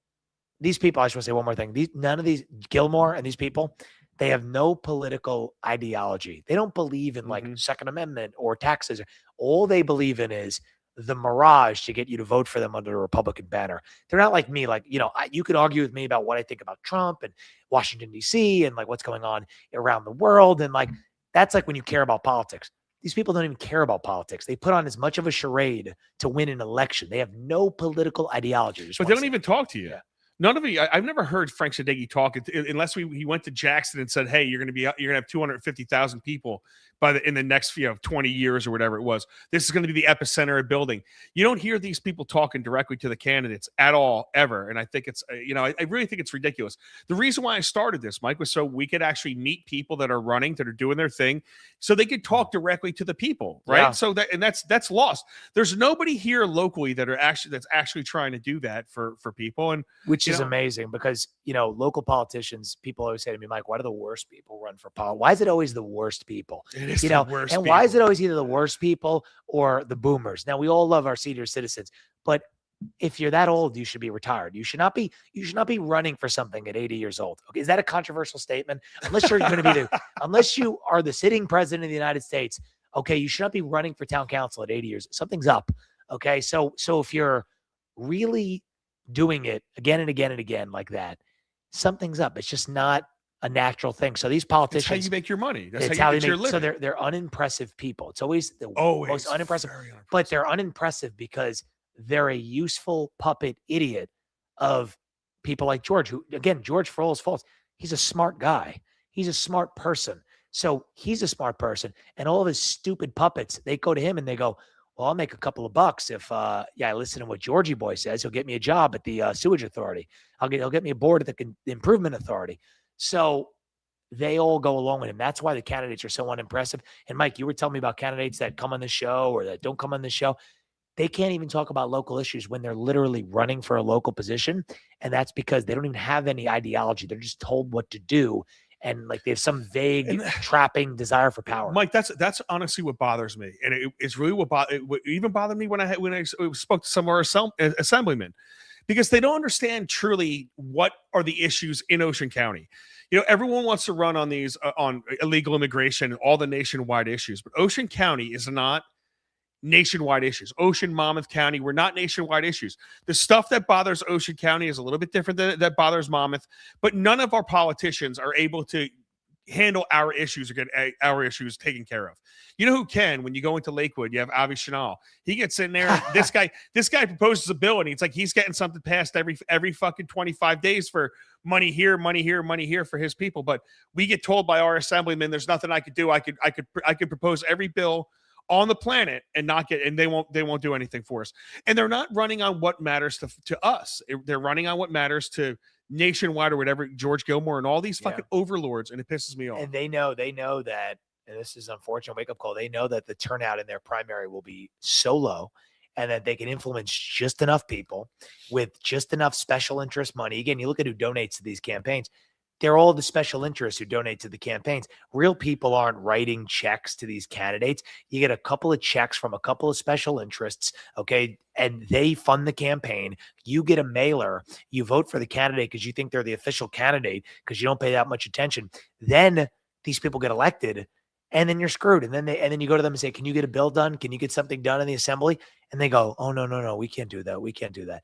these people, I just want to say one more thing. None of these Gilmore and these people, they have no political ideology. They don't believe in like Second Amendment or taxes. All they believe in is the mirage to get you to vote for them under a Republican banner. They're not like me. Like, you could argue with me about what I think about Trump and Washington, D.C. and like what's going on around the world. And like, that's like when you care about politics. These people don't even care about politics. They put on as much of a charade to win an election. They have no political ideology.
But they don't even talk to you. Yeah. None of you. I've never heard Frank Sadeghi talk unless he went to Jackson and said, "Hey, you're going to have 250,000 people in the next 20 years or whatever it was. This is going to be the epicenter of building." You don't hear these people talking directly to the candidates at all ever, and I think it's I really think it's ridiculous. The reason why I started this, Mike, was so we could actually meet people that are running, that are doing their thing, so they could talk directly to the people, right?
Yeah.
So that's lost. There's nobody here locally that's actually trying to do that for people, and
which is amazing because, local politicians, people always say to me, Mike, why do the worst people run for politics? Why is it always the worst people?
It is the worst
and
people.
why is it always either the worst people or the boomers? Now, we all love our senior citizens, but if you're that old, you should be retired. You should not be running for something at 80 years old. Okay. Is that a controversial statement? Unless you're going to be unless you are the sitting president of the United States, okay, you should not be running for town council at 80 years. Something's up. Okay. So if you're really doing it again and again and again like that, something's up. It's just not a natural thing. So these politicians,
that's how you make your money. That's
how
you
they
get your
make. So
living.
they're unimpressive people. It's always the most unimpressive, but they're unimpressive because they're a useful puppet idiot of people like George, who, again, George, for all his faults, he's a smart guy. He's a smart person. So he's a smart person, and all of his stupid puppets, they go to him and they go, well, I'll make a couple of bucks if, I listen to what Georgie boy says. He'll get me a job at the sewage authority. He'll get me a board at the improvement authority. So they all go along with him. That's why the candidates are so unimpressive. And Mike, you were telling me about candidates that come on the show or that don't come on the show. They can't even talk about local issues when they're literally running for a local position. And that's because they don't even have any ideology. They're just told what to do. And like they have some vague trapping desire for power.
Mike, that's honestly what bothers me, and it's really what even bothered me when I spoke to some of our assemblymen, because they don't understand truly what are the issues in Ocean County. Everyone wants to run on these on illegal immigration and all the nationwide issues, but Ocean County is not nationwide issues. Ocean, Monmouth County were not nationwide issues. The stuff that bothers Ocean County is a little bit different than that bothers Monmouth, but none of our politicians are able to handle our issues or get our issues taken care of. You know who can? When you go into Lakewood, you have Avi Chanel. He gets in there. This guy proposes a bill, and it's like he's getting something passed every fucking 25 days for money here, money here, money here for his people. But we get told by our assemblymen, there's nothing I could do. I could propose every bill on the planet and not get, and they won't do anything for us. And they're not running on what matters to us. They're running on what matters to nationwide or whatever, George Gilmore and all these fucking overlords, and it pisses me off.
And they know that, and this is an unfortunate wake-up call, they know that the turnout in their primary will be so low and that they can influence just enough people with just enough special interest money. Again, you look at who donates to these campaigns. They're all the special interests who donate to the campaigns. Real people aren't writing checks to these candidates. You get a couple of checks from a couple of special interests, okay, and they fund the campaign. You get a mailer. You vote for the candidate because you think they're the official candidate because you don't pay that much attention. Then these people get elected, and then you're screwed. And then you go to them and say, "Can you get a bill done? Can you get something done in the assembly?" And they go, "Oh, no, we can't do that. We can't do that."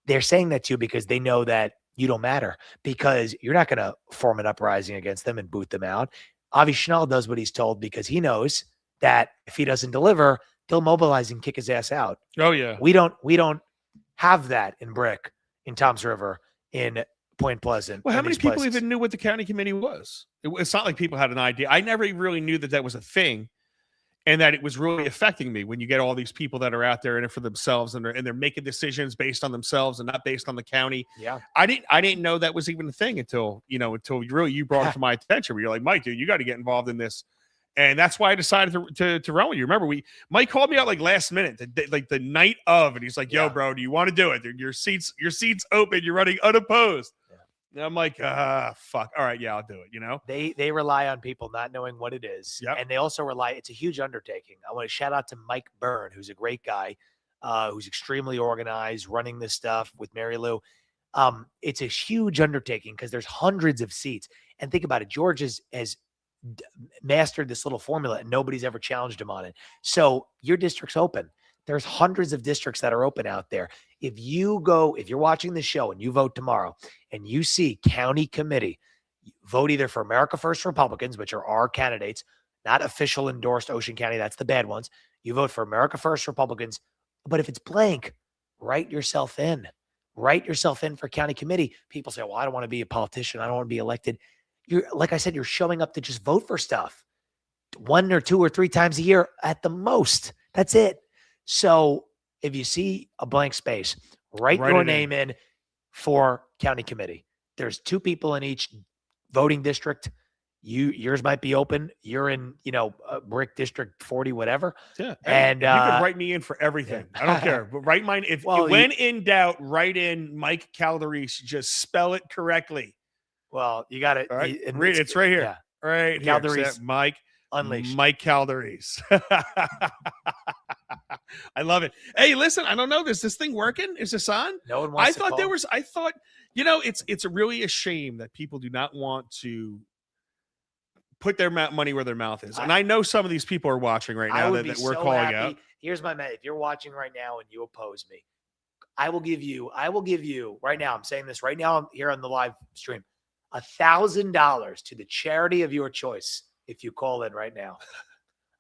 They're saying that to you because they know that you don't matter, because you're not going to form an uprising against them and boot them out. Avi Chanel does what he's told because he knows that if he doesn't deliver, they'll mobilize and kick his ass out.
Oh yeah.
We don't have that in Brick, in Toms River, in Point Pleasant.
Well, how many people even knew what the county committee was? It's not like people had an idea. I never really knew that was a thing, and that it was really affecting me when you get all these people that are out there in it for themselves, and they're making decisions based on themselves and not based on the county.
Yeah.
I didn't know that was even a thing until you brought it to my attention, where you're like, Mike, dude, you got to get involved in this. And that's why I decided to run with you. Remember, Mike called me out like last minute, the night of, and he's like, "Yo, bro, do you want to do it? Your seat's open. You're running unopposed." Yeah. And I'm like, fuck. All right, yeah, I'll do it.
They rely on people not knowing what it is, and they also rely. It's a huge undertaking. I want to shout out to Mike Byrne, who's a great guy, who's extremely organized, running this stuff with Mary Lou. It's a huge undertaking because there's hundreds of seats, and think about it. George has mastered this little formula and nobody's ever challenged him on it. So your district's open. There's hundreds of districts that are open out there. If you're watching the show and you vote tomorrow and you see county committee, vote either for America First Republicans, which are our candidates, not official endorsed Ocean County, that's the bad ones. You vote for America First Republicans, but if it's blank, write yourself in. write yourself in for county committee. People say, well, I don't want to be a politician. I don't want to be elected. You're, like I said, you're showing up to just vote for stuff 1 or 2 or 3 times a year at the most. That's it. So if you see a blank space, write your name in for county committee. There's 2 people in each voting district. Yours might be open. You're in, brick district 40, whatever.
Yeah.
And
you can write me in for everything. I don't care. But write mine. When in doubt, write in Mike Calderese. Just spell it correctly.
Well, you got it.
Right. Read it. It's right here.
Yeah.
Right here.
Calderese.
Mike
Unleashed.
Mike Calderese. I love it. Hey, listen, I don't know. Is this thing working? Is this on?
No one wants to call.
I thought, it's really a shame that people do not want to put their money where their mouth is. And I know some of these people are watching right now that we're calling out.
Here's my message. If you're watching right now and you oppose me, I will give you right now. I'm saying this right now here on the live stream, $1,000 to the charity of your choice. If you call in right now,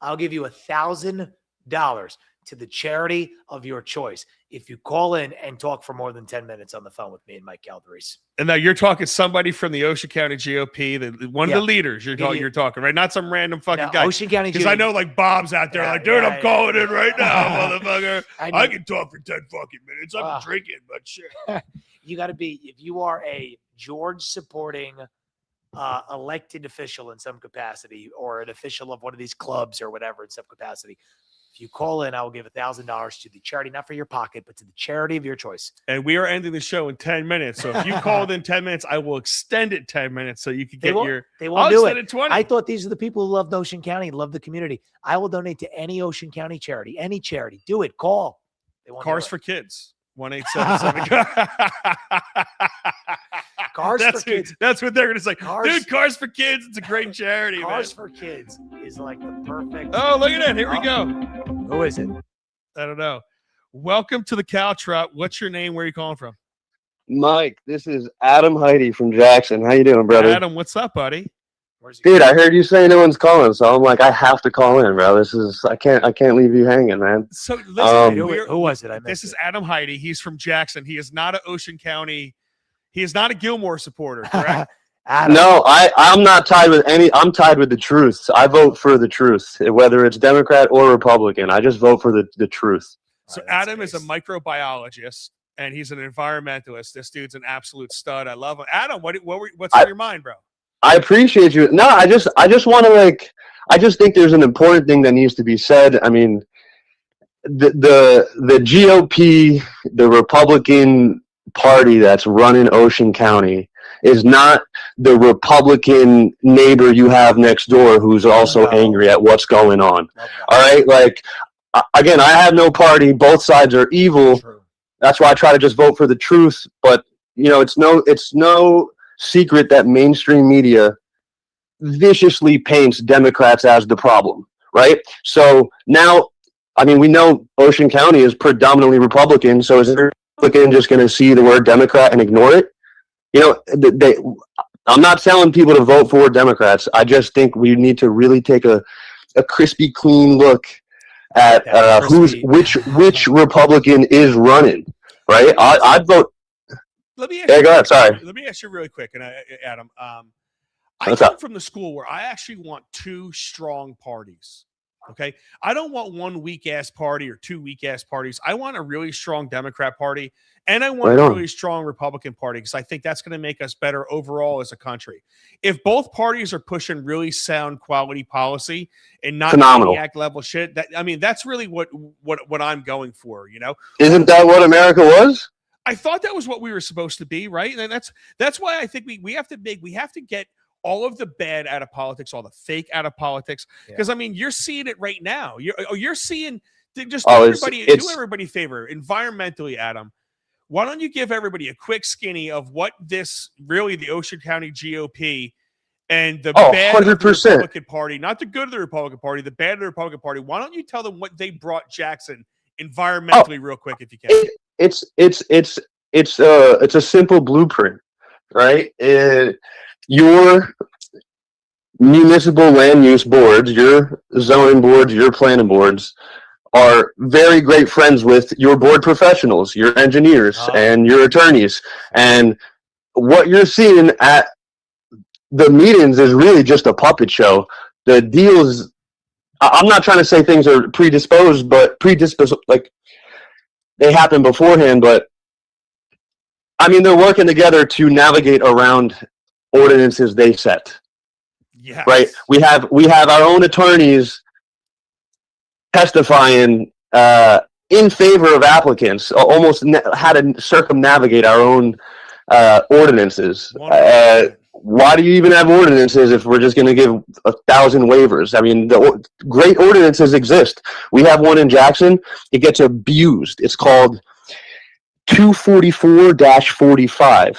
I'll give you $1,000 to the charity of your choice if you call in and talk for more than 10 minutes on the phone with me and Mike Calderese.
And now you're talking somebody from the Ocean County GOP, one of the leaders. You're talking, right? Not some random fucking guy.
Ocean County GOP.
Because I know Bob's out there dude, I'm calling in right now, motherfucker. I can talk for 10 fucking minutes. I'm drinking, but shit.
You got to be, if you are a George supporting elected official in some capacity or an official of one of these clubs or whatever in some capacity, if you call in, I will give $1,000 to the charity, not for your pocket, but to the charity of your choice.
And we are ending the show in 10 minutes. So if you call in 10 minutes, I will extend it 10 minutes so you can get
They won't do it.
20.
I thought these are the people who love Ocean County, love the community. I will donate to any Ocean County charity, any charity. Do it. Call. They won't
Cars for Kids. 1-877.
Cars for Kids.
That's what they're going to say. Dude, Cars for Kids. It's a great charity.
Cars for Kids is like the perfect.
Oh, look at that. Here we go.
Who is it?
I don't know. Welcome to the Caltrop. What's your name? Where are you calling from?
Mike, this is Adam Heidi from Jackson. How you doing, brother?
Adam, what's up, buddy?
Dude, I heard you say no one's calling, so I'm like, I have to call in, bro. I can't leave you hanging, man.
So listen,
who was it?
This is Adam Heidi. He's from Jackson. He is not an Ocean County. He is not a Gilmore supporter, correct?
No, I'm not tied with any. I'm tied with the truth. I vote for the truth, whether it's Democrat or Republican. I just vote for the truth.
So Adam is a microbiologist and he's an environmentalist. This dude's an absolute stud. I love him. Adam, what's on your mind, bro? I
appreciate you. No, I just want to I just think there's an important thing that needs to be said. I mean, the GOP, the Republican Party that's running Ocean County is not the Republican neighbor you have next door who's also angry at what's going on. All right? Again, I have no party. Both sides are evil. True. That's why I try to just vote for the truth. But, it's no secret that mainstream media viciously paints Democrats as the problem, right? So now, we know Ocean County is predominantly Republican, so is every Republican just going to see the word Democrat and ignore it? I'm not telling people to vote for Democrats. I just think we need to really take a crispy, clean look at which Republican is running, right? I'd vote.
Let me ask
go ahead. Sorry.
Let me ask you really quick, and Adam. I come from the school where I actually want 2 strong parties. Okay, I don't want one weak ass party or 2 weak ass parties. I want a really strong Democrat party, and I want a really strong Republican party because I think that's going to make us better overall as a country. If both parties are pushing really sound quality policy and not maniac level shit, that's really what I'm going for.
Isn't that what America was?
I thought that was what we were supposed to be, right? And that's why I think we have to get all of the bad out of politics, all the fake out of politics. Because you're seeing it right now. You're seeing do everybody a favor environmentally, Adam. Why don't you give everybody a quick skinny of what this really the Ocean County GOP and the bad 100%. Of the Republican Party, not the good of the Republican Party, the bad of the Republican Party. Why don't you tell them what they brought Jackson environmentally real quick if you can?
It's a simple blueprint, right? Your municipal land use boards, your zoning boards, your planning boards are very great friends with your board professionals, your engineers, and your attorneys. And what you're seeing at the meetings is really just a puppet show. The deals, I'm not trying to say things are predisposed, like they happen beforehand, but I mean, they're working together to navigate around ordinances they set.
Yes.
Right? We have our own attorneys testifying in favor of applicants, almost how to circumnavigate our own ordinances. Why do you even have ordinances if we're just going to give 1,000 waivers? I mean, the great ordinances exist. We have one in Jackson. It gets abused. It's called 244-45,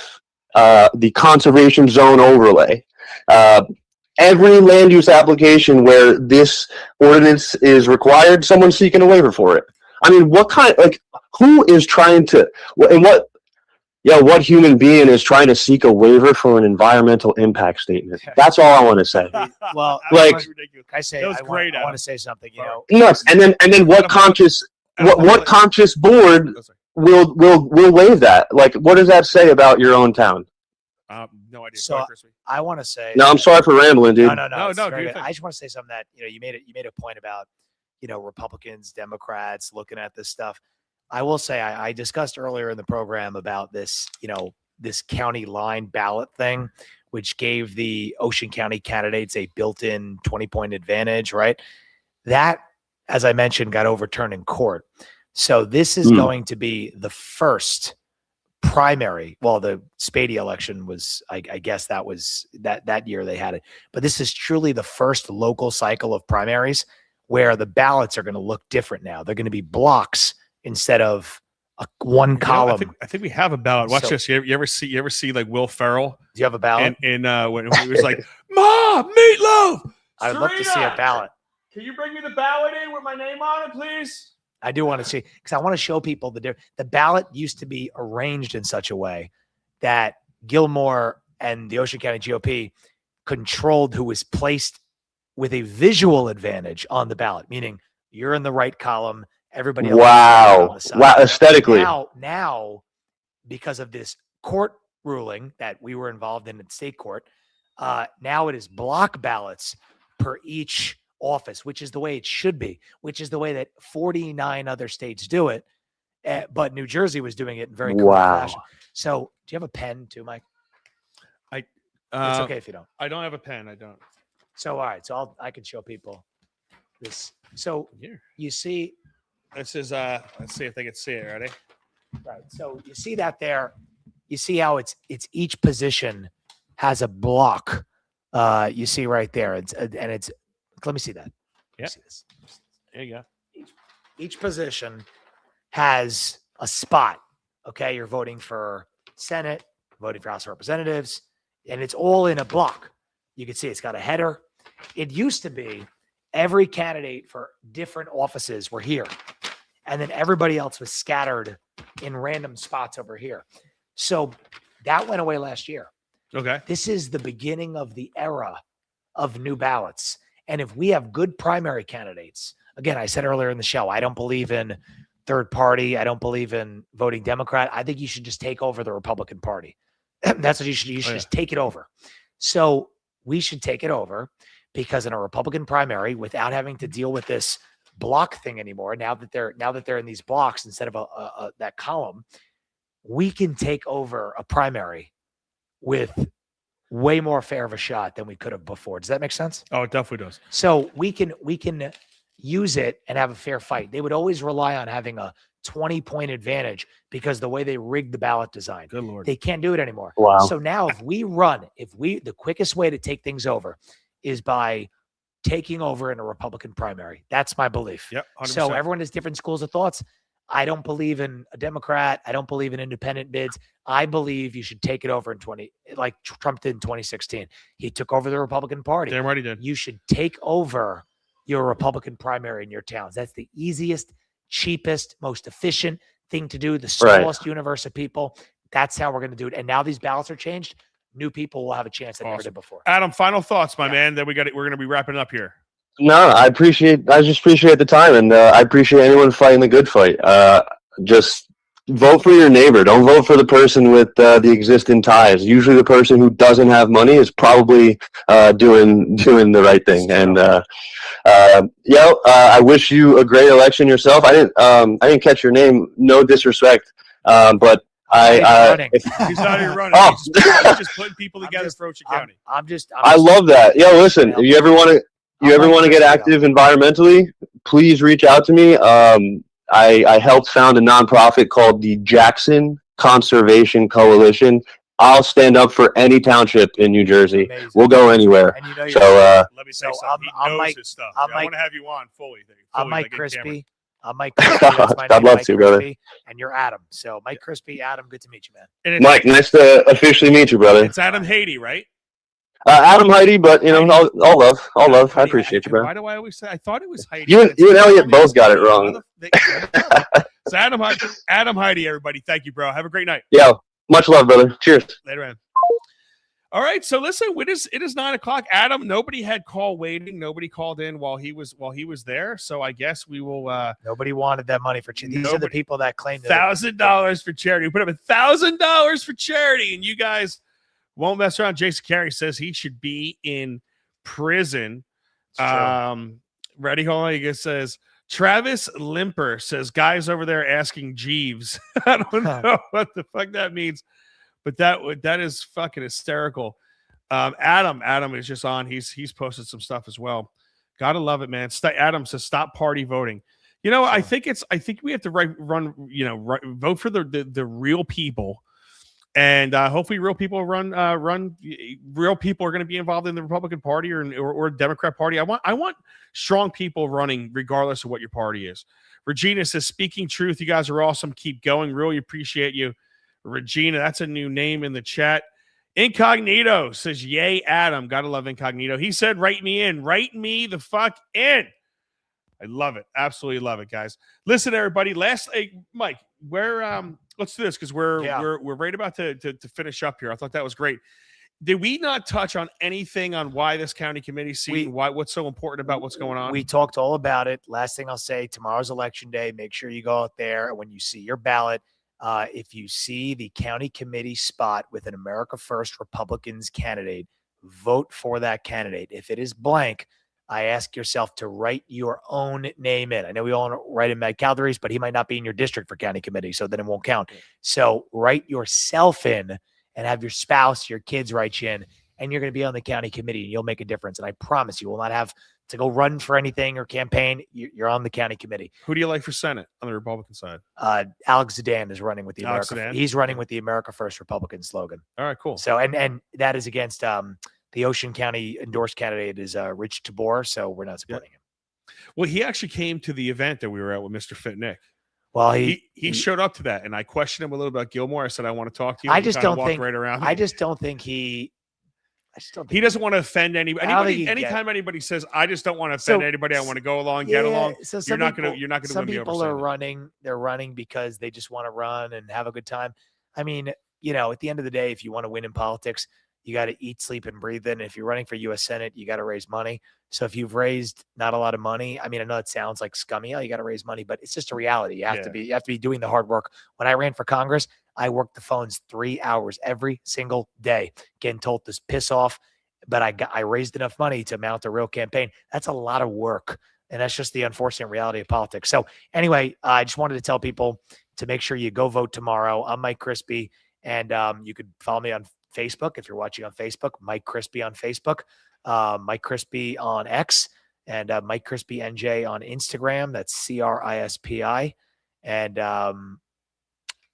the conservation zone overlay. Every land use application where this ordinance is required, someone's seeking a waiver for it. I mean, who is trying to, and what human being is trying to seek a waiver for an environmental impact statement? That's all I want to say.
Well,
Like,
I say,
That was great,
I want
Adam.
to say something,
nuts. And then what conscious board will waive that? Like, what does that say about your own town?
No idea.
So,
Mike Crispi.
I want to say.
No, I'm sorry for rambling, dude.
No, it's
No,
very
dude,
good. I just want to say something that, you made a point about, Republicans, Democrats looking at this stuff. I will say, I discussed earlier in the program about this, this county line ballot thing, which gave the Ocean County candidates a built-in 20-point advantage, right? That, as I mentioned, got overturned in court. So this is going to be the first primary. Well, the Spady election was, I guess that was that year they had it. But this is truly the first local cycle of primaries where the ballots are going to look different now. They're going to be blocks instead of one column.
I think we have a ballot. Watch this. You ever see like Will Ferrell?
Do you have a ballot?
And when he was like, "Ma, meatloaf."
I'd love to see a ballot.
Can you bring me the ballot in with my name on it, please?
I do want to see, because I want to show people the ballot used to be arranged in such a way that Gilmore and the Ocean County GOP controlled who was placed with a visual advantage on the ballot, meaning you're in the right column, everybody else.
Wow, aesthetically.
Now, because of this court ruling that we were involved in state court, now it is block ballots per each office, which is the way it should be, which is the way that 49 other states do it. But New Jersey was doing it in very correct fashion. So do you have a pen too, Mike? It's okay if you don't.
I don't have a pen. I don't.
So, all right. So I can show people this. So
Here.
you see,
This is, let's see if they can see it. Ready?
right. So you see that there, you see how it's each position has a block. You see right there. Let me see that.
Yeah.
See this.
There you go.
Each position has a spot. Okay. You're voting for Senate, voting for House of Representatives, and it's all in a block. You can see it's got a header. It used to be every candidate for different offices were here, and then everybody else was scattered in random spots over here. So that went away last year.
Okay.
This is the beginning of the era of new ballots. And if we have good primary candidates, again, I said earlier in the show, I don't believe in third party. I don't believe in voting Democrat. I think you should just take over the Republican Party. That's what you should just take it over. So we should take it over, because in a Republican primary, without having to deal with this block thing anymore, now that they're in these blocks instead of that column, we can take over a primary with way more fair of a shot than we could have before. Does that make sense?
Oh, it definitely does.
So we can use it and have a fair fight. They would always rely on having a 20-point advantage because the way they rigged the ballot design.
Good Lord.
They can't do it anymore.
Wow.
So now the quickest way to take things over is by taking over in a Republican primary. That's my belief.
Yep. 100%.
So everyone has different schools of thoughts. I don't believe in a Democrat. I don't believe in independent bids. I believe you should take it over like Trump did in 2016. He took over the Republican Party.
Damn right he did.
You should take over your Republican primary in your towns. That's the easiest, cheapest, most efficient thing to do. The smallest universe of people. That's how we're going to do it. And now these ballots are changed. New people will have a chance that never did before.
Adam, final thoughts, my man. Then we're going to be wrapping up here.
No, I just appreciate the time, and I appreciate anyone fighting the good fight. Just vote for your neighbor. Don't vote for the person with the existing ties. Usually, the person who doesn't have money is probably doing the right thing. And I wish you a great election yourself. I didn't catch your name. No disrespect, but
He's running.
He's not even running.
Oh.
He's just putting people together for Ocean County.
I love that. Yo, listen, if you ever want to get active environmentally, please reach out to me. I helped found a nonprofit called the Jackson Conservation Coalition. I'll stand up for any township in New Jersey.
Amazing.
We'll go anywhere.
And you know
So,
Let me say
So,
something.
I'm
He knows
Mike-
his stuff.
I'm
I
Mike-
want to have you on fully.
I'm Mike
like a camera.
Crispi. I'm Mike Crispi. That's my
I'd
name,
love
Mike
to, brother.
Crispi, and you're Adam. So Mike Crispi, Adam, good to meet you, man.
And it's,
Mike, nice to officially meet you, brother.
it's Adam Haiti, right?
Adam Heidi, but all love. I
Heidi,
appreciate you, bro.
Why do I always say? I thought it was Heidi.
You and Elliot both got it wrong.
It's Adam Heidi, everybody. Thank you, bro. Have a great night.
Yeah, much love, brother. Cheers.
Later, man. All right, so listen, it is 9:00. Adam, nobody had call waiting. Nobody called in while he was there. So I guess we will.
Nobody wanted that money for charity. These are the
Nobody.
people that claimed it.
$1,000 for charity. We put up $1,000 for charity, and you guys won't mess around. Jason Carey says he should be in prison.
It's true.
Ready? Hold on. He says Travis Limper says guys over there asking Jeeves. I don't know what the fuck that means, but that is fucking hysterical. Adam is just on. He's posted some stuff as well. Gotta love it, man. Adam says stop party voting. You know, I think we have to vote for the real people, and hopefully real people run. Real people are going to be involved in the Republican Party or Democrat Party. I want strong people running regardless of what your party is. Regina says, speaking truth, you guys are awesome. Keep going. Really appreciate you. Regina, that's a new name in the chat. Incognito says, yay, Adam. Gotta love Incognito. He said, write me in. Write me the fuck in. I love it. Absolutely love it, guys. Listen, everybody. Mike, let's do this because we're right about to finish up here. I thought that was great. Did we not touch on anything on why this county committee seat, what's so important about what's going on?
We talked all about it. Last thing I'll say, tomorrow's election day. Make sure you go out there, and when you see your ballot, if you see the county committee spot with an America First Republicans candidate, vote for that candidate. If it is blank, I ask yourself to write your own name in. I know we all write in Mike Crispi, but he might not be in your district for county committee, so then it won't count. So write yourself in and have your spouse, your kids write you in, and you're going to be on the county committee, and you'll make a difference. And I promise you will not have to go run for anything or campaign. You're on the county committee.
Who do you like for Senate on the Republican side?
Alex Zidane is running with the
Alex
America.
Zidane?
He's running with the America First Republican slogan.
All right, cool.
So and that is against the Ocean County endorsed candidate is Rich Tabor. So we're not supporting him.
Well, he actually came to the event that we were at with Mr. Fit Nick.
Well,
he showed up to that, and I questioned him a little about Gilmore. I said, I want to talk to you.
I
He
just
kinda
don't
walked
think.
right around him.
I just don't think he.
He doesn't want to offend anybody.
I don't think he
Anytime anybody says, "I just don't want to offend anybody. I want to go along, get along,"
So
you're not going to
Some
win me
people
over.
are running. They're running because they just want to run and have a good time. I mean, at the end of the day, if you want to win in politics, you got to eat, sleep, and breathe. And if you're running for U.S. Senate, you got to raise money. So if you've raised not a lot of money, I mean, I know it sounds like scummy. Oh, you got to raise money, but it's just a reality. You have to be doing the hard work. When I ran for Congress, I worked the phones 3 hours every single day, getting told to piss off. But I raised enough money to mount a real campaign. That's a lot of work. And that's just the unfortunate reality of politics. So anyway, I just wanted to tell people to make sure you go vote tomorrow. I'm Mike Crispi, and you could follow me on Facebook if you're watching on Facebook, Mike Crispi on Facebook, Mike Crispi on X, and Mike Crispi NJ on Instagram. That's CRISPI. And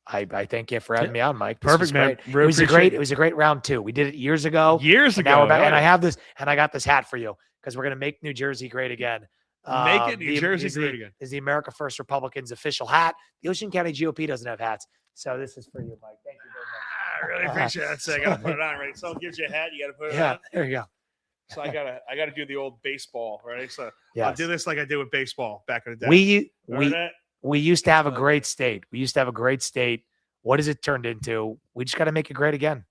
I thank you for having me on, Mike. This
Perfect,
was
man.
great.
Really
It was a great round 2. We did it years ago.
Years
Now
ago,
we're back, and I have this, and I got this hat for you because we're gonna make New Jersey great again.
Make it New Jersey great again.
Is the America First Republicans official hat? The Ocean County GOP doesn't have hats, so this is for you, Mike. Thank you very much.
I really appreciate that. So I got to put it on, right? Someone gives you a hat, you got to put it on.
There you go.
So I gotta do the old baseball, right? So I'll
Yes.
do this like I did with baseball back in the day.
We used to have a great state. What has it turned into? We just got to make it great again.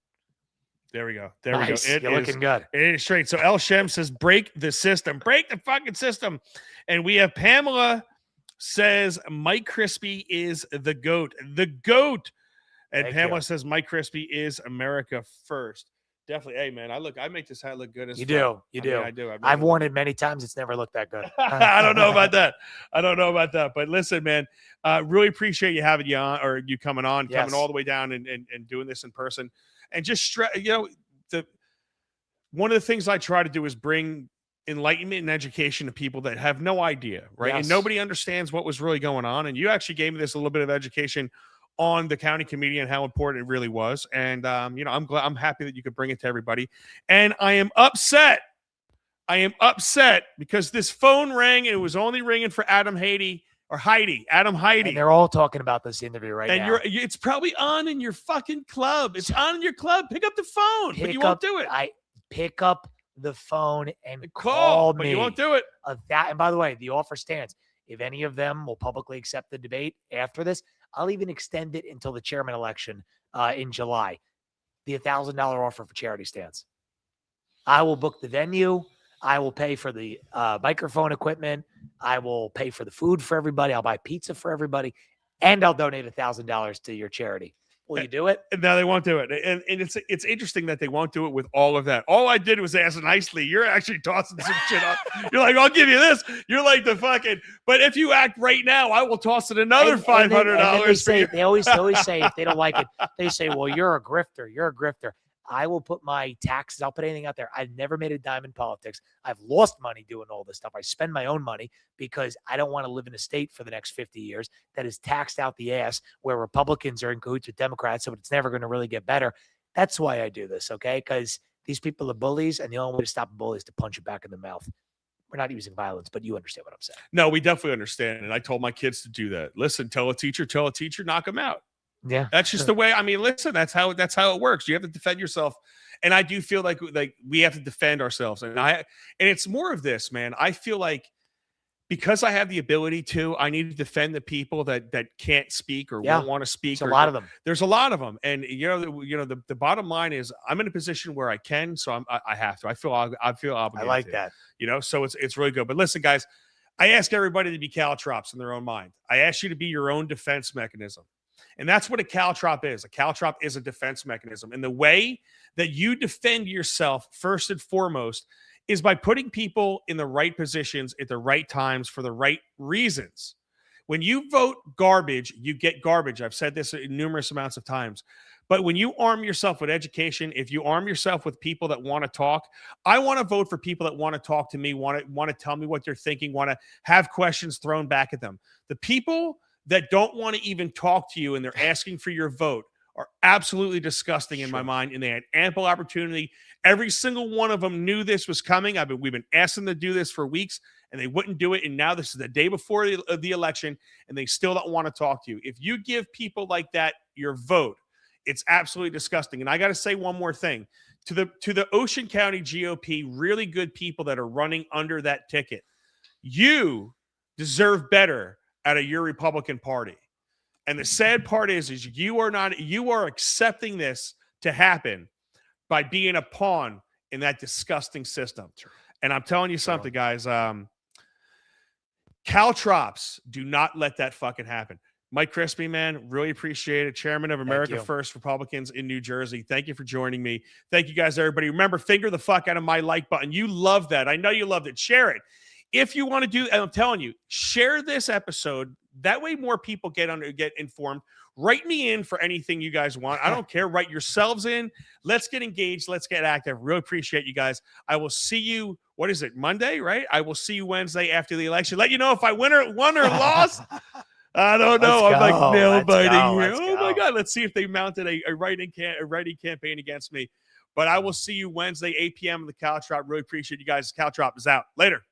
There we go. There
Nice.
we go.
You're looking good.
It is straight. So El Shem says, break the system. Break the fucking system. And we have Pamela says, Mike Crispi is the GOAT. The GOAT. And
Thank
Pamela
you.
says, Mike Crispi is America first. Definitely. Hey, man, I make this hat look good as
You
fuck.
do. You
I mean,
do.
I do. I really
I've
do.
worn it many times. It's never looked that good.
I don't know about that. But listen, man, really appreciate you having you on, or you coming on,
Yes.
coming all the way down and doing this in person. And just, one of the things I try to do is bring enlightenment and education to people that have no idea, right? And
Yes.
nobody understands what was really going on. And you actually gave me this a little bit of education on the county committee and how important it really was. And, I'm happy that you could bring it to everybody. And I am upset. Because this phone rang and it was only ringing for Adam Heidi.
And they're all talking about this interview right
And
now.
it's probably on in your fucking club. It's on in your club. Pick up the phone, but you won't do it.
I pick up the phone and
Call,
me.
but you won't do it.
And by the way, the offer stands. If any of them will publicly accept the debate after this, I'll even extend it until the chairman election in July. The $1,000 offer for charity stands. I will book the venue. I will pay for the microphone equipment. I will pay for the food for everybody. I'll buy pizza for everybody, and I'll donate $1,000 to your charity. Will you do it?
No, they won't do it. And it's interesting that they won't do it with all of that. All I did was ask nicely. You're actually tossing some shit up. You're like, I'll give you this. You're like the fucking, but if you act right now, I will toss it another $500.
They always say if they don't like it, they say, well, you're a grifter. You're a grifter. I will put my taxes. I'll put anything out there. I've never made a dime in politics. I've lost money doing all this stuff. I spend my own money because I don't want to live in a state for the next 50 years that is taxed out the ass, where Republicans are in cahoots with Democrats, so it's never going to really get better. That's why I do this, okay? Because these people are bullies, and the only way to stop a bully is to punch it back in the mouth. We're not using violence, but you understand what I'm saying.
No, we definitely understand. And I told my kids to do that. Listen, tell a teacher, knock them out.
Yeah.
That's just the way. I mean, listen, that's how it works. You have to defend yourself. And I do feel like we have to defend ourselves. And it's more of this, man. I feel like because I have the ability to, I need to defend the people that can't speak or won't want to speak.
There's a lot of them.
There's a lot of them. And the bottom line is I'm in a position where I can, so I have to. I feel obligated.
I like that.
So it's really good. But listen, guys, I ask everybody to be caltrops in their own mind. I ask you to be your own defense mechanism. And that's what a caltrop is. A caltrop is a defense mechanism. And the way that you defend yourself, first and foremost, is by putting people in the right positions at the right times for the right reasons. When you vote garbage, you get garbage. I've said this numerous amounts of times. But when you arm yourself with education, if you arm yourself with people that want to talk, I want to vote for people that want to talk to me, want to tell me what they're thinking, want to have questions thrown back at them. The people that don't want to even talk to you and they're asking for your vote are absolutely disgusting in my mind, and they had ample opportunity. Every single one of them knew this was coming. We've been asking them to do this for weeks, and they wouldn't do it. And now this is the day before the election, and they still don't want to talk to you. If you give people like that your vote, it's absolutely disgusting. And I got to say one more thing to the Ocean County GOP, really good people that are running under that ticket. You deserve better out of your Republican Party. And the sad part is you are accepting this to happen by being a pawn in that disgusting system. And I'm telling you something, guys, caltrops do not let that fucking happen. Mike Crispi, man, really appreciate it. Chairman of America First Republicans in New Jersey. Thank you for joining me. Thank you guys, everybody. Remember, finger the fuck out of my like button. You love that. I know you loved it. Share it. If you want to do, and I'm telling you, share this episode. That way more people get informed. Write me in for anything you guys want. I don't care. Write yourselves in. Let's get engaged. Let's get active. Really appreciate you guys. I will see you, what is it, Monday, right? I will see you Wednesday after the election. Let you know if I won or lost. I don't know. I'm like nail biting here. Oh my God. Let's see if they mounted a writing campaign against me. But I will see you Wednesday, 8 p.m. in the Caltrop. Really appreciate you guys. Caltrop is out. Later.